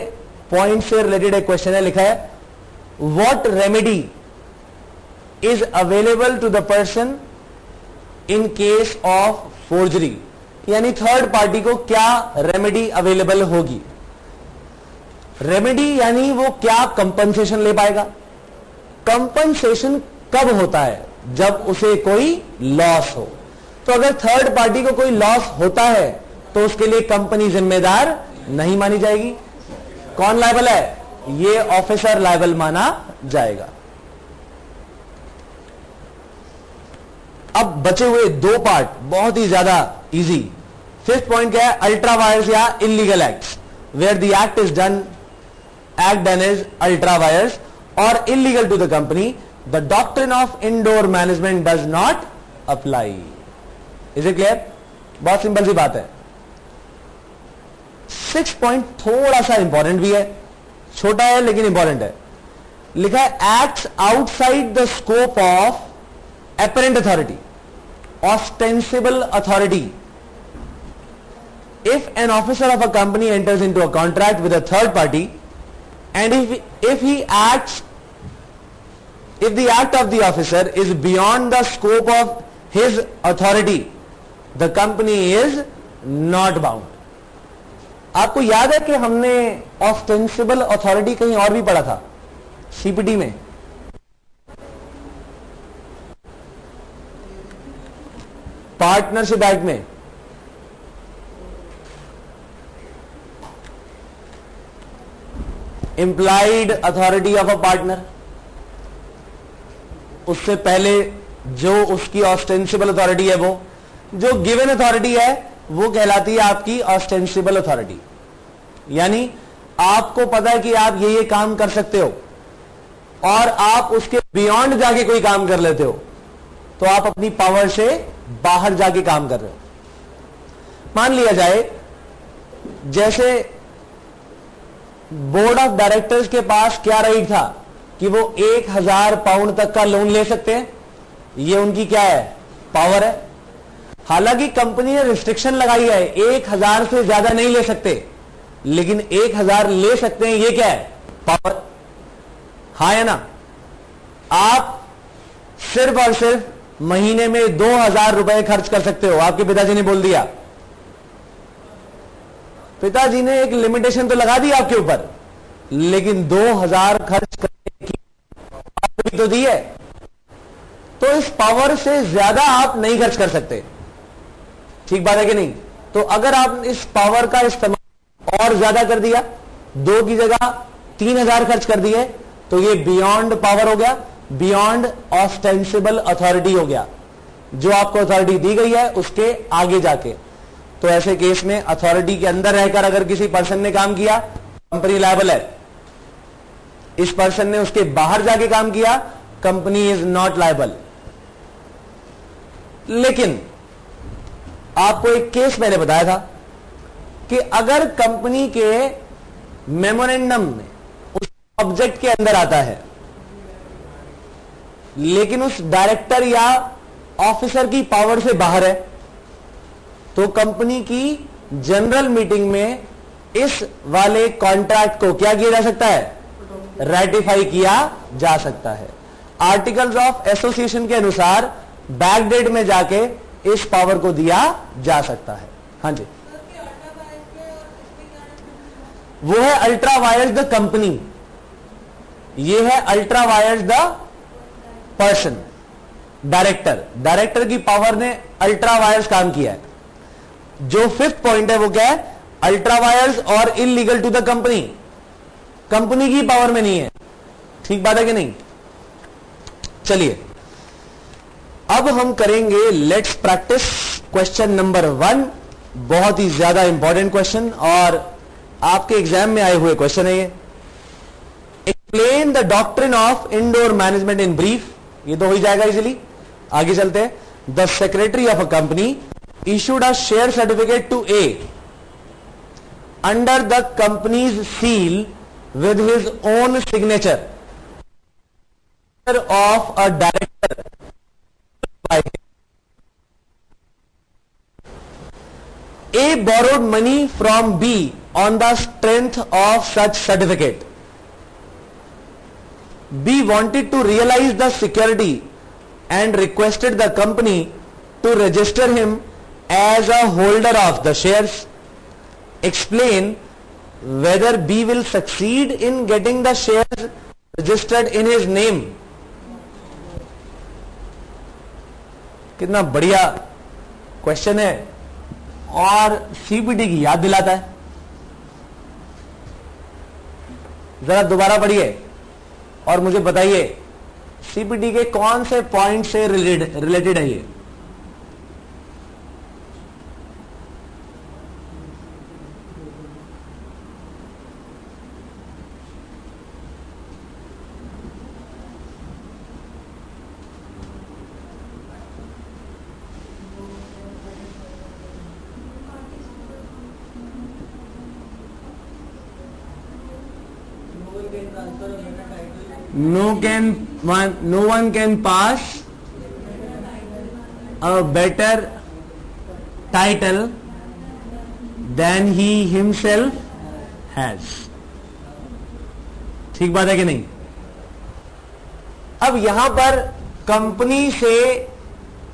पॉइंट से रिलेटेड एक क्वेश्चन है, लिखा है what remedy is available to the person in case of forgery, यानी थर्ड पार्टी को क्या रेमेडी अवेलेबल होगी। रेमेडी यानी वो क्या कंपनसेशन ले पाएगा। कंपनसेशन कब होता है, जब उसे कोई लॉस हो। तो अगर थर्ड पार्टी को कोई लॉस होता है तो उसके लिए कंपनी जिम्मेदार नहीं मानी जाएगी। कौन लायबल है, ये ऑफिसर लायबल माना जाएगा। अब बचे हुए 2 पार्ट बहुत ही ज्यादा इजी। फिफ्थ पॉइंट क्या है, अल्ट्रा वायर्स या illegal acts, where the act is done, act done is ultra vires और illegal to the company, the doctrine of indoor management does not apply. Is it clear? बहुत simple सी बात है। 6 point थोड़ा सा important भी है, छोटा है लेकिन इंपॉर्टेंट है। लिखा है acts outside the scope of apparent authority, ostensible authority. If an officer of a company enters into a contract with a third party and if he acts if the act of the officer is beyond the scope of his authority, the company is not bound. आपको याद है कि हमने ostensible authority कहीं और भी पढ़ा था सीपीटी में. पार्टनरशिप एक्ट में implied authority of a partner, उससे पहले जो उसकी ऑस्टेंसिबल अथॉरिटी है, वो जो गिवन अथॉरिटी है वो कहलाती है आपकी ऑस्टेंसिबल अथॉरिटी. यानी आपको पता है कि आप ये काम कर सकते हो और आप उसके बियॉन्ड जाके कोई काम कर लेते हो, तो आप अपनी पावर से बाहर जाके काम कर रहे हो. मान लिया जाए जैसे बोर्ड ऑफ डायरेक्टर्स के पास क्या राइट था कि वो 1000 पाउंड तक का लोन ले सकते हैं. ये उनकी क्या है, पावर है. हालांकि कंपनी ने रिस्ट्रिक्शन लगाई है 1000 से ज्यादा नहीं ले सकते, लेकिन 1000 ले सकते हैं. ये क्या है, पावर. हाँ या ना. आप सिर्फ और सिर्फ महीने में 2000 रुपए खर्च कर सकते हो. आपके पिताजी ने बोल दिया, पिताजी ने एक लिमिटेशन तो लगा दी आपके ऊपर, लेकिन 2000 खर्च करने की पावर भी तो दी है. तो इस पावर से ज्यादा आप नहीं खर्च कर सकते. ठीक बात है कि नहीं. तो अगर आप इस पावर का इस्तेमाल और ज्यादा कर दिया, 2 की जगह 3000 खर्च कर दिए, तो ये बियॉन्ड पावर हो गया, बियॉन्ड ऑस्टेंसिबल अथॉरिटी हो गया. जो आपको अथॉरिटी दी गई है उसके आगे जाके. तो ऐसे केस में अथॉरिटी के अंदर रहकर अगर किसी पर्सन ने काम किया, कंपनी लायबल है. इस पर्सन ने उसके बाहर जाके काम किया, कंपनी इज नॉट लायबल. लेकिन आपको एक केस मैंने बताया था कि अगर कंपनी के मेमोरेंडम में उस ऑब्जेक्ट के अंदर आता है, लेकिन उस डायरेक्टर या ऑफिसर की पावर से बाहर है, तो कंपनी की जनरल मीटिंग में इस वाले कॉन्ट्रैक्ट को क्या किया जा सकता है, रेटिफाई किया जा सकता है. आर्टिकल्स ऑफ एसोसिएशन के अनुसार बैक डेट में जाके इस पावर को दिया जा सकता है. हाँ जी, वो है अल्ट्रा वायर्स द कंपनी, ये है ultra vires the person. Director की पावर ने अल्ट्रा वायर्स काम किया है. जो 5th पॉइंट है वो क्या है, अल्ट्रा वायर्स और illegal to the company, company की पावर में नहीं है. ठीक बात है कि नहीं. चलिए अब हम करेंगे लेट्स प्रैक्टिस क्वेश्चन नंबर 1. बहुत ही ज्यादा इंपॉर्टेंट क्वेश्चन और आपके एग्जाम में आए हुए क्वेश्चन है ये. Explain the doctrine of indoor management in brief. ये तो हो ही जाएगा इजीली. आगे चलते हैं. The secretary of a company issued a share certificate to A under the company's seal with his own signature of a director. A borrowed money from B on the strength of such certificate. B wanted to realize the security and requested the company to register him as a holder of the shares. Explain whether B will succeed in getting the shares registered in his name. कितना बढ़िया question है और CPT की याद दिलाता है. जरा दोबारा पढ़िए और मुझे बताइए सीपीटी के कौन से पॉइंट से रिलेटेड है ये. No one can pass a better title than he himself has. ठीक बात है कि नहीं. अब यहां पर कंपनी से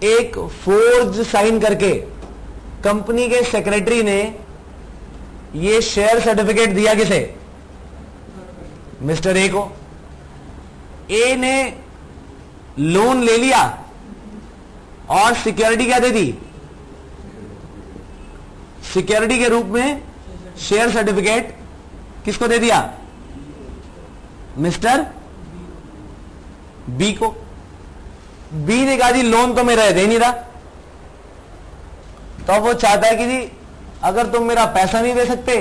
एक फोर्ज साइन करके कंपनी के सेक्रेटरी ने ये शेयर सर्टिफिकेट दिया किसे? मिस्टर ए को। ए ने लोन ले लिया और सिक्योरिटी क्या दे दी? सिक्योरिटी के रूप में शेयर सर्टिफिकेट किसको दे दिया? मिस्टर बी को। बी ने कहा जी लोन तो मेरा दे नहीं रहा, तो वो चाहता है कि जी अगर तुम मेरा पैसा नहीं दे सकते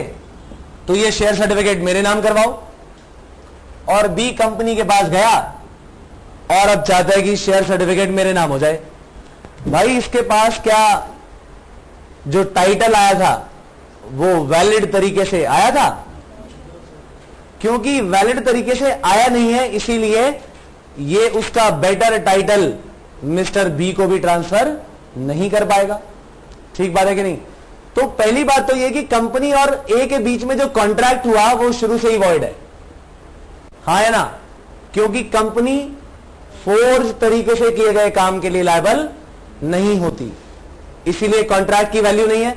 तो ये शेयर सर्टिफिकेट मेरे नाम करवाओ। और बी कंपनी के पास गया और अब चाहता है कि शेयर सर्टिफिकेट मेरे नाम हो जाए। भाई इसके पास क्या जो टाइटल आया था वो वैलिड तरीके से आया था? क्योंकि वैलिड तरीके से आया नहीं है, इसीलिए ये उसका बेटर टाइटल मिस्टर बी को भी ट्रांसफर नहीं कर पाएगा। ठीक बात है कि नहीं? तो पहली बात तो यह कि कंपनी और ए के बीच में जो कॉन्ट्रैक्ट हुआ वो शुरू से ही वॉइड है, हाँ है ना? क्योंकि कंपनी फोर्ज तरीके से किए गए काम के लिए लायबल नहीं होती, इसीलिए कॉन्ट्रैक्ट की वैल्यू नहीं है।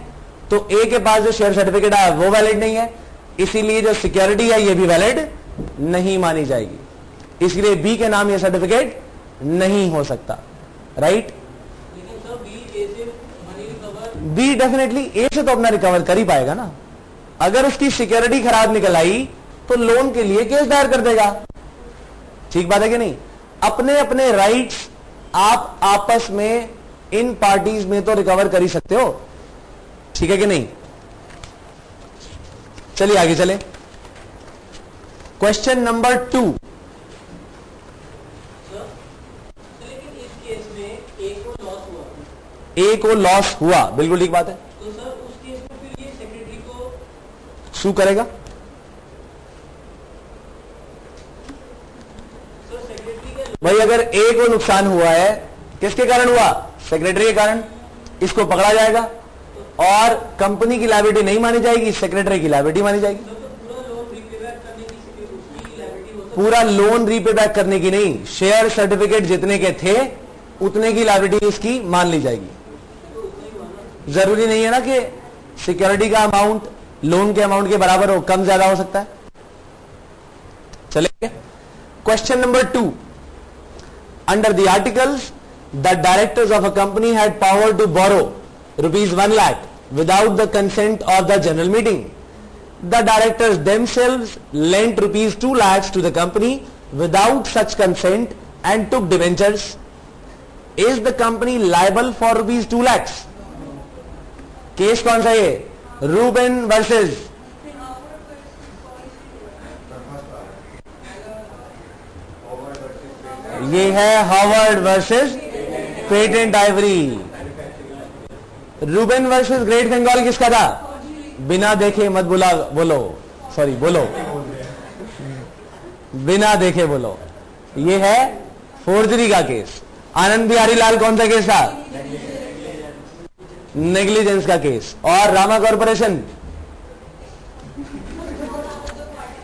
तो ए के पास जो शेयर सर्टिफिकेट आया वो वैलिड नहीं है, इसीलिए जो सिक्योरिटी है ये भी वैलिड नहीं मानी जाएगी, इसलिए बी के नाम ये सर्टिफिकेट नहीं हो सकता। राइट? बी डेफिनेटली ए से तो अपना रिकवर कर ही पाएगा ना। अगर उसकी सिक्योरिटी खराब निकल आई तो लोन के लिए केस दायर कर देगा। ठीक बात है कि नहीं? अपने अपने राइट्स आप आपस में इन पार्टीज में तो रिकवर कर ही सकते हो। ठीक है कि नहीं? चलिए आगे चले। Question number 2। लेकिन इस केस में ए को लॉस हुआ। ए को लॉस हुआ, बिल्कुल ठीक बात है। तो सर उस केस में फिर ये सेक्रेटरी को सू करेगा। सर सेक्रेटरी के भाई अगर ए को नुकसान हुआ है किसके कारण हुआ? सेक्रेटरी के कारण। इसको पकड़ा जाएगा और कंपनी की लायबिलिटी नहीं मानी जाएगी, सेक्रेटरी की लायबिलिटी मानी जाएगी। पूरा लोन रीपे बैक करने की नहीं, शेयर सर्टिफिकेट जितने के थे उतने की लायबिलिटी इसकी मान ली जाएगी। जरूरी नहीं है ना कि सिक्योरिटी का अमाउंट लोन के अमाउंट के बराबर हो, कम ज्यादा हो सकता है। चलेंगे question number 2। Under the articles the directors of a company had power to borrow ₹1 lakh without the consent of the general meeting. The directors themselves lent ₹2 lakhs to the company without such consent and took debentures. Is the company liable for ₹2 lakhs? Case कौन सा है? Ruben versus ये है Harvard versus patent Ivory. Ruben versus Great Bengal किसका था? बिना देखे मत बोला बोलो, सॉरी बोलो, बिना देखे बोलो। ये है फोर्जरी का केस। आनंद बिहारी लाल कौन सा केस था? नेग्लिजेंस का केस। और Rama Corporation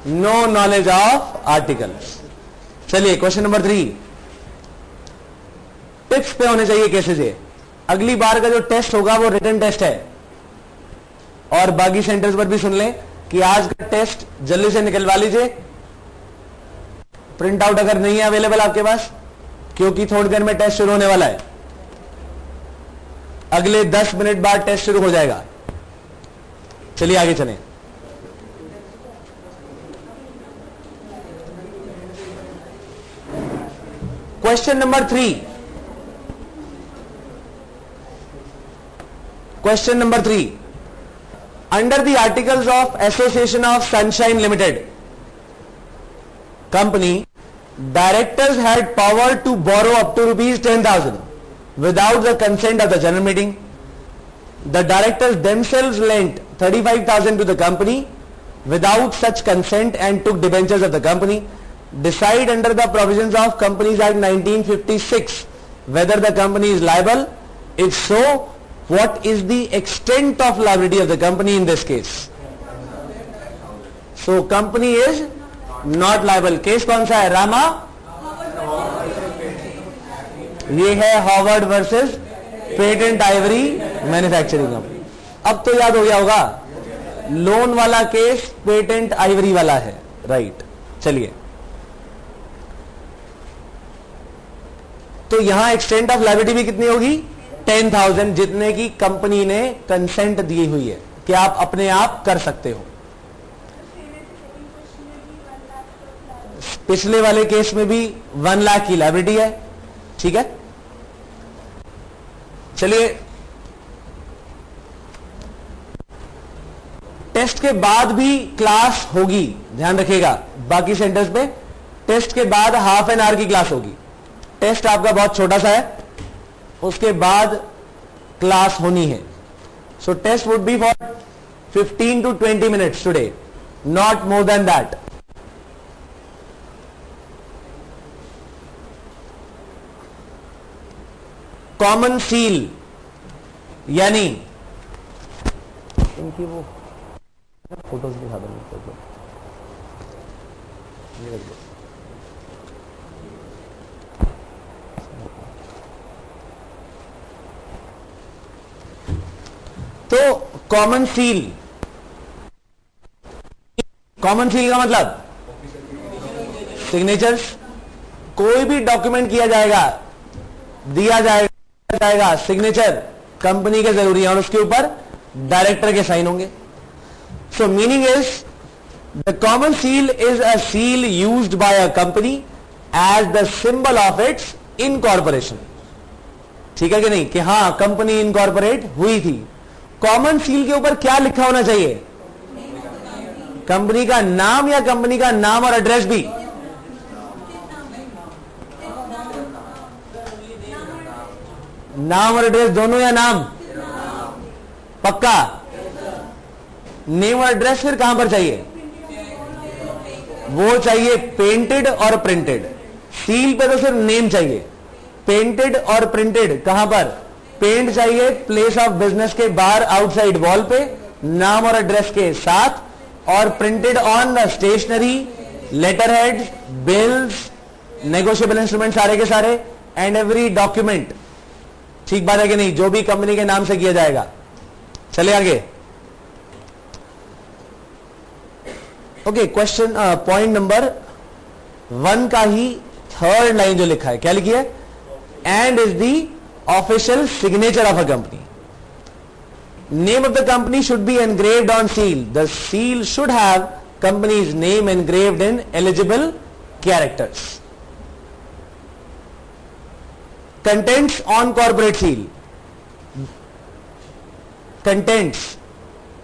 no knowledge of articles. चलिए क्वेश्चन नंबर 3। टिप्स पे होने चाहिए केसेस ये। अगली बार का जो टेस्ट होगा वो रिटन टेस्ट है, और बाकी सेंटर्स पर भी सुन लें कि आज का टेस्ट जल्दी से निकलवा लीजिए। प्रिंट आउट अगर नहीं है अवेलेबल आपके पास, क्योंकि थोड़ी देर में टेस्ट शुरू होने वाला है। अगले 10 मिनट बाद टेस्ट शुरू हो जाएगा। चलिए आगे चलें। Question number 3। Question number 3। Under the articles of association of sunshine limited company, directors had power to borrow up to ₹10,000 without the consent of the general meeting. The directors themselves lent 35,000 to the company without such consent and took debentures of the company. Decide under the provisions of Companies Act 1956 whether the company is liable. If so, what is the extent of liability of the company in this case? So company is not liable. Case कौन सा है? रामा ये है Harvard versus patent Ivory manufacturing Company. अब तो याद हो गया होगा, लोन वाला केस पेटेंट आइवरी वाला है, राइट। चलिए, तो यहां एक्सटेंट ऑफ लायबिलिटी भी कितनी होगी? 10,000, जितने की कंपनी ने कंसेंट दी हुई है कि आप अपने आप कर सकते हो। पिछले वाले केस में भी 1 लाख की लायबिलिटी है, ठीक है। चलिए, टेस्ट के बाद भी क्लास होगी, ध्यान रखिएगा। बाकी सेंटर्स पे टेस्ट के बाद हाफ एन आवर की क्लास होगी। टेस्ट आपका बहुत छोटा सा है, उसके बाद क्लास होनी है। So test would be for 15 to 20 minutes today, not more than that. Common seal यानी इनकी वो फोटोज दिखा दो, ये रख दो। तो कॉमन सील का मतलब सिग्नेचर्स। कोई भी डॉक्यूमेंट किया जाएगा, दिया जाएगा, सिग्नेचर कंपनी के जरूरी है और उसके ऊपर डायरेक्टर के साइन होंगे। So meaning is the common seal is a seal used by a company as the symbol of its incorporation. ठीक है कि नहीं, कि हां कंपनी इनकॉर्पोरेट हुई थी। कॉमन सील के ऊपर क्या लिखा होना चाहिए? कंपनी का नाम या कंपनी का नाम और एड्रेस भी? नाम और एड्रेस दोनों या नाम? पक्का? नेम और एड्रेस फिर कहां पर चाहिए? वो चाहिए पेंटेड और प्रिंटेड। सील पे तो सिर्फ नेम चाहिए, पेंटेड और प्रिंटेड कहां पर? पेंट चाहिए प्लेस ऑफ बिजनेस के बाहर आउटसाइड वॉल पे नाम और एड्रेस के साथ, और printed on the stationery, letterhead, bills, negotiable instrument सारे के सारे, एंड एवरी डॉक्यूमेंट। ठीक बात है कि नहीं, जो भी कंपनी के नाम से किया जाएगा। चले आगे। ओके, क्वेश्चन पॉइंट नंबर 1 का ही थर्ड लाइन जो लिखा है, क्या लिखी है? And is the official signature of a company. Name of the company should be engraved on seal. The seal should have company's name engraved in eligible characters. Contents on corporate seal. Contents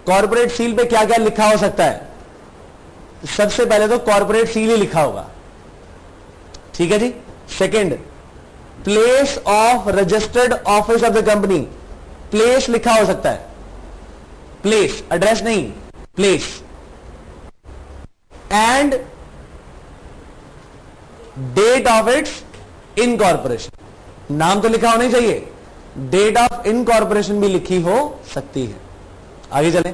corporate seal पे क्या क्या लिखा हो सकता है? सबसे पहले तो corporate seal ही लिखा होगा, ठीक है जी। Second, place of registered office of the company. Place लिखा हो सकता है, प्लेस, एड्रेस नहीं, place. And date of its incorporation. नाम तो लिखा होना ही चाहिए, डेट ऑफ इनकॉर्पोरेशन भी लिखी हो सकती है। आगे चलें।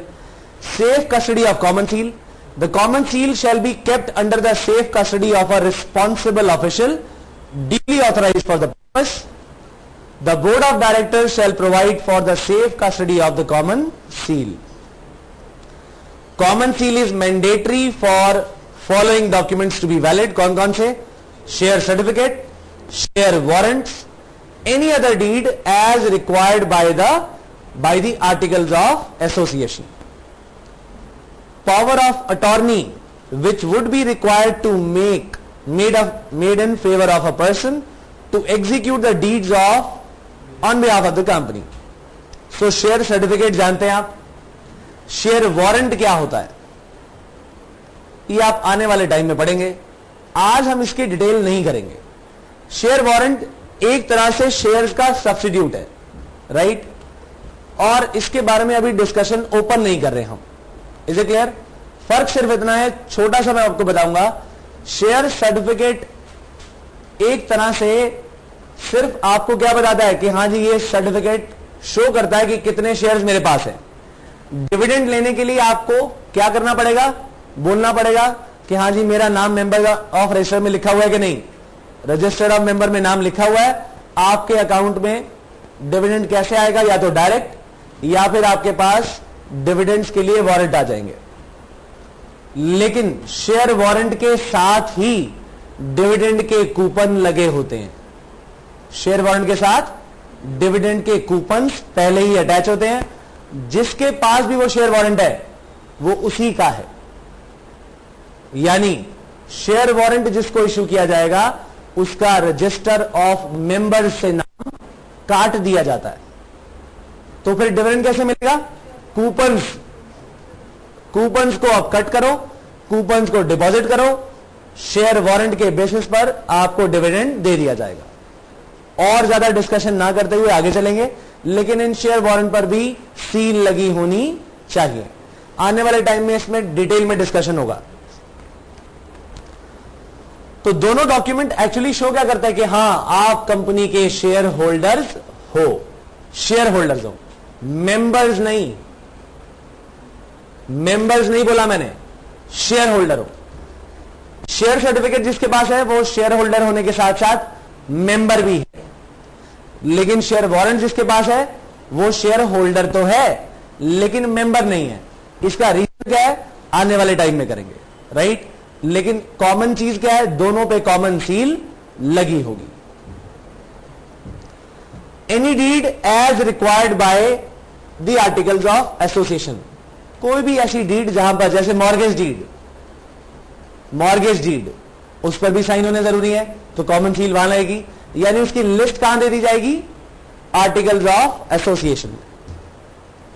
Safe custody of common seal. The common seal shall be kept under the safe custody of a responsible official duly authorized for the purpose. The board of directors shall provide for the safe custody of the common seal. Common seal is mandatory for following documents to be valid. कौन कौन से? Share certificate, share warrants, any other deed as required by the articles of association. Power of attorney which would be required to made in favor of a person to execute the deeds of on behalf of the company. So share certificate जानते हैं आप? Share warrant क्या होता है ये आप आने वाले टाइम में पढ़ेंगे, आज हम इसकी डिटेल नहीं करेंगे। शेयर वारंट एक तरह से शेयर्स का सब्स्टिट्यूट है, राइट, और इसके बारे में अभी डिस्कशन ओपन नहीं कर रहे हम। Is it clear? फर्क सिर्फ इतना है, छोटा सा मैं आपको बताऊंगा। शेयर सर्टिफिकेट एक तरह से सिर्फ आपको क्या बताता है कि हां जी ये सर्टिफिकेट शो करता है कि कितने शेयर्स मेरे पास है। डिविडेंड लेने के लिए आपको क्या करना पड़ेगा? बोलना पड़ेगा कि हां जी मेरा नाम मेंबर ऑफ रजिस्टर में लिखा हुआ है कि नहीं, रजिस्टर्ड ऑफ मेंबर में नाम लिखा हुआ है, आपके अकाउंट में डिविडेंड कैसे आएगा, या तो डायरेक्ट या फिर आपके पास डिविडेंड्स के लिए वारंट आ जाएंगे। लेकिन शेयर वारंट के साथ ही डिविडेंड के कूपन लगे होते हैं। शेयर वारंट के साथ डिविडेंड के कूपन्स पहले ही अटैच होते हैं। जिसके पास भी वो शेयर वारंट है वो उसी का है, यानी शेयर वारंट जिसको इशू किया जाएगा उसका रजिस्टर ऑफ मेंबर्स से नाम काट दिया जाता है। तो फिर डिविडेंड कैसे मिलेगा? कूपन्स को आप कट करो, कूपन्स को डिपॉजिट करो, शेयर वारंट के बेसिस पर आपको डिविडेंड दे दिया जाएगा। और ज्यादा डिस्कशन ना करते हुए आगे चलेंगे, लेकिन इन शेयर वारंट पर भी सील लगी होनी चाहिए। आने वाले टाइम में इसमें डिटेल में डिस्कशन होगा। तो दोनों डॉक्यूमेंट एक्चुअली शो क्या करता है कि हां आप कंपनी के शेयर होल्डर्स हो, शेयर होल्डर्स हो, मेंबर्स नहीं। मेंबर्स नहीं बोला मैंने, शेयर होल्डर हो। शेयर सर्टिफिकेट जिसके पास है वो शेयर होल्डर होने के साथ साथ मेंबर भी है, लेकिन शेयर वारंट जिसके पास है वो शेयर होल्डर तो है लेकिन मेंबर नहीं है। इसका रीजन क्या है आने वाले टाइम में करेंगे, राइट। लेकिन कॉमन चीज क्या है, दोनों पे कॉमन सील लगी होगी। Any deed as required by the articles of association, कोई भी ऐसी डीड जहां पर, जैसे मॉर्गेज डीड उस पर भी साइन होने जरूरी है, तो कॉमन सील वहां लगेगी। यानी उसकी लिस्ट कहां दे दी जाएगी? Articles of association.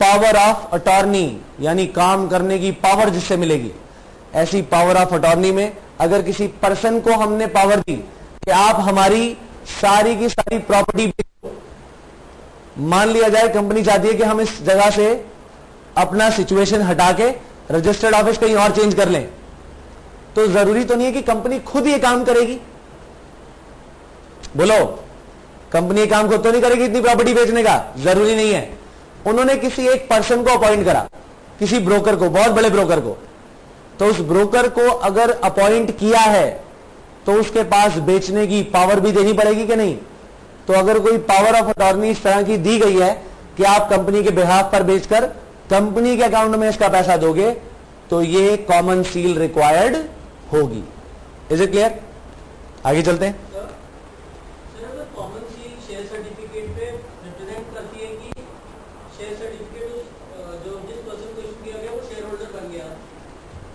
Power of attorney, यानी काम करने की पावर जिससे मिलेगी, ऐसी पावर ऑफ अटॉर्नी में अगर किसी पर्सन को हमने पावर दी कि आप हमारी सारी की सारी प्रॉपर्टी बेचो, मान लिया जाए कंपनी चाहती है कि हम इस जगह से अपना सिचुएशन हटा के रजिस्टर्ड ऑफिस कहीं और चेंज कर लें, तो जरूरी तो नहीं है कि कंपनी खुद ये काम करेगी। बोलो, कंपनी ये काम खुद तो नहीं करेगी इतनी प्रॉपर्टी बेचने का, जरूरी नहीं है। उन्होंने किसी एक पर्सन को अपॉइंट करा, किसी ब्रोकर को, बहुत बड़े ब्रोकर को, तो उस ब्रोकर को अगर अपॉइंट किया है तो उसके पास बेचने की पावर भी देनी पड़ेगी कि नहीं। तो अगर कोई पावर ऑफ अटॉर्नी इस तरह की दी गई है कि आप कंपनी के बिहाफ पर बेचकर कंपनी के अकाउंट में इसका पैसा दोगे, तो ये कॉमन सील रिक्वायर्ड होगी। Is it clear? आगे चलते हैं। कॉमन सील शेयर सर्टिफिकेट पे रिप्रेजेंट करती है कि शेयर सर्टिफिकेट जो जिस पर्सन को इशू किया गया वो शेयर होल्डर बन गया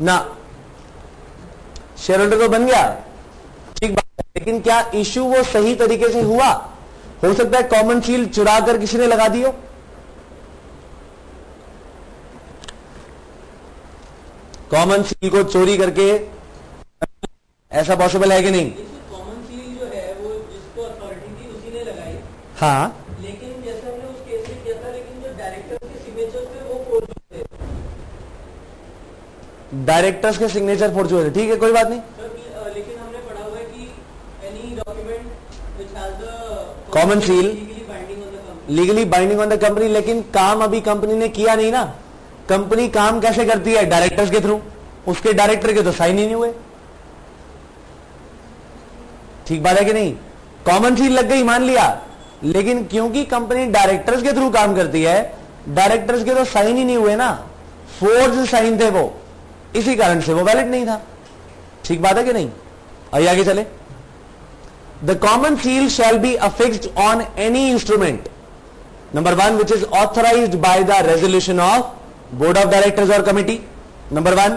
ना। शेयर होल्डर तो बन गया, ठीक बात है, लेकिन क्या इशू वो सही तरीके से हुआ? हो सकता है कॉमन सील चुरा कर किसी ने लगा दी हो। कॉमन सील को चोरी करके, ऐसा पॉसिबल है कि नहीं? कॉमन सील जो है वो जिसको अथॉरिटी थी उसी ने लगाई, हाँ, लेकिन जैसे हमने उस केस में किया था, लेकिन जो डायरेक्टर के सिग्नेचर थे वो फोर्ज थे। डायरेक्टर्स के सिग्नेचर फोर्ज हुए थे, ठीक है, कोई बात नहीं। सर, लेकिन हमने पढ़ा हुआ है कि any document which has the common seal legally binding on the company. लेकिन काम अभी कंपनी ने किया नहीं ना। कंपनी काम कैसे करती है? डायरेक्टर्स के थ्रू। उसके डायरेक्टर के तो साइन ही नहीं हुए, ठीक बात है कि नहीं? कॉमन सील लग गई मान लिया, लेकिन क्योंकि कंपनी डायरेक्टर्स के थ्रू काम करती है, डायरेक्टर्स के तो साइन ही नहीं हुए ना, फोर्ज साइन थे वो, इसी कारण से वो वैलिड नहीं था। ठीक बात है कि नहीं? आइए आगे चले। The common seal shall be affixed on any instrument, number 1, which is authorised by the resolution of board of directors और कमिटी। नंबर 1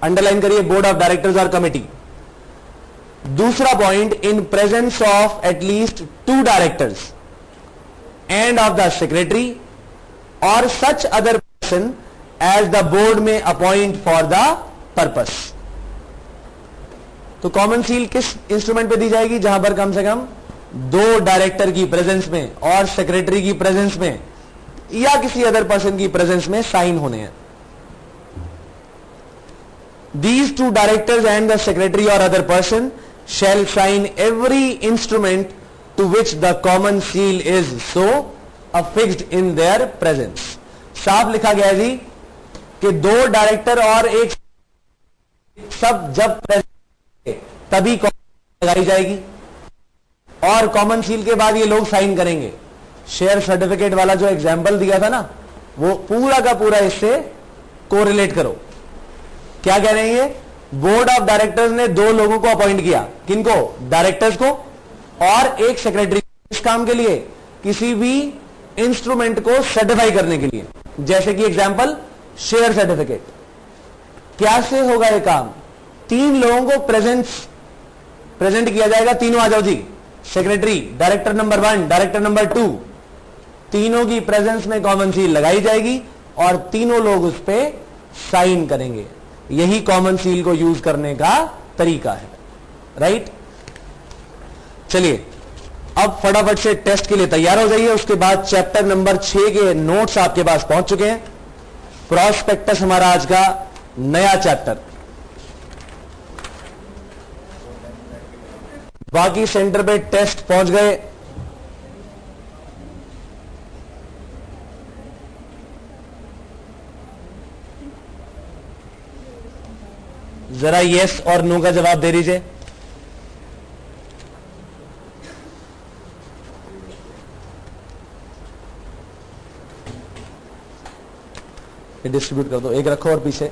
अंडरलाइन करिए, बोर्ड ऑफ डायरेक्टर्स और कमिटी। दूसरा point, in presence of at least 2 directors and of the secretary और such other person as the board may appoint for the purpose. तो common seal किस instrument पे दी जाएगी? जहां पर कम से कम 2 डायरेक्टर की प्रेजेंस में और सेक्रेटरी की प्रेजेंस में या किसी अदर पर्सन की प्रेजेंस में साइन होने हैं। These 2 directors and the secretary or other person shall sign every instrument to which the common seal is so affixed in their presence। साफ लिखा गया जी कि 2 डायरेक्टर और एक सब जब प्रेजेंट तभी लगाई जाएगी। और कॉमन सील के बाद ये लोग साइन करेंगे। शेयर सर्टिफिकेट वाला जो एग्जाम्पल दिया था ना, वो पूरा का पूरा इससे कोरिलेट करो। क्या कह रहे हैं ये? बोर्ड ऑफ डायरेक्टर्स ने 2 लोगों को अपॉइंट किया। किनको? डायरेक्टर्स को और एक सेक्रेटरी। इस काम के लिए किसी भी इंस्ट्रूमेंट को सर्टिफाई करने के लिए, जैसे कि एग्जांपल शेयर सर्टिफिकेट। क्या से होगा ये काम? 3 लोगों को प्रेजेंट किया जाएगा। तीनों आ जाओ जी। Secretary, director number 1, director number 2, तीनों की प्रेजेंस में कॉमन सील लगाई जाएगी और तीनों लोग उस पर साइन करेंगे। यही कॉमन सील को यूज करने का तरीका है, राइट। चलिए अब फटाफट से टेस्ट के लिए तैयार हो जाइए। उसके बाद चैप्टर नंबर 6 के नोट्स आपके पास पहुंच चुके हैं। प्रॉस्पेक्टस हमारा आज का नया चैप्टर। बाकी सेंटर पे टेस्ट पहुंच गए। जरा यस और नो का जवाब दे दीजिए। डिस्ट्रीब्यूट कर दो, एक रखो और पीछे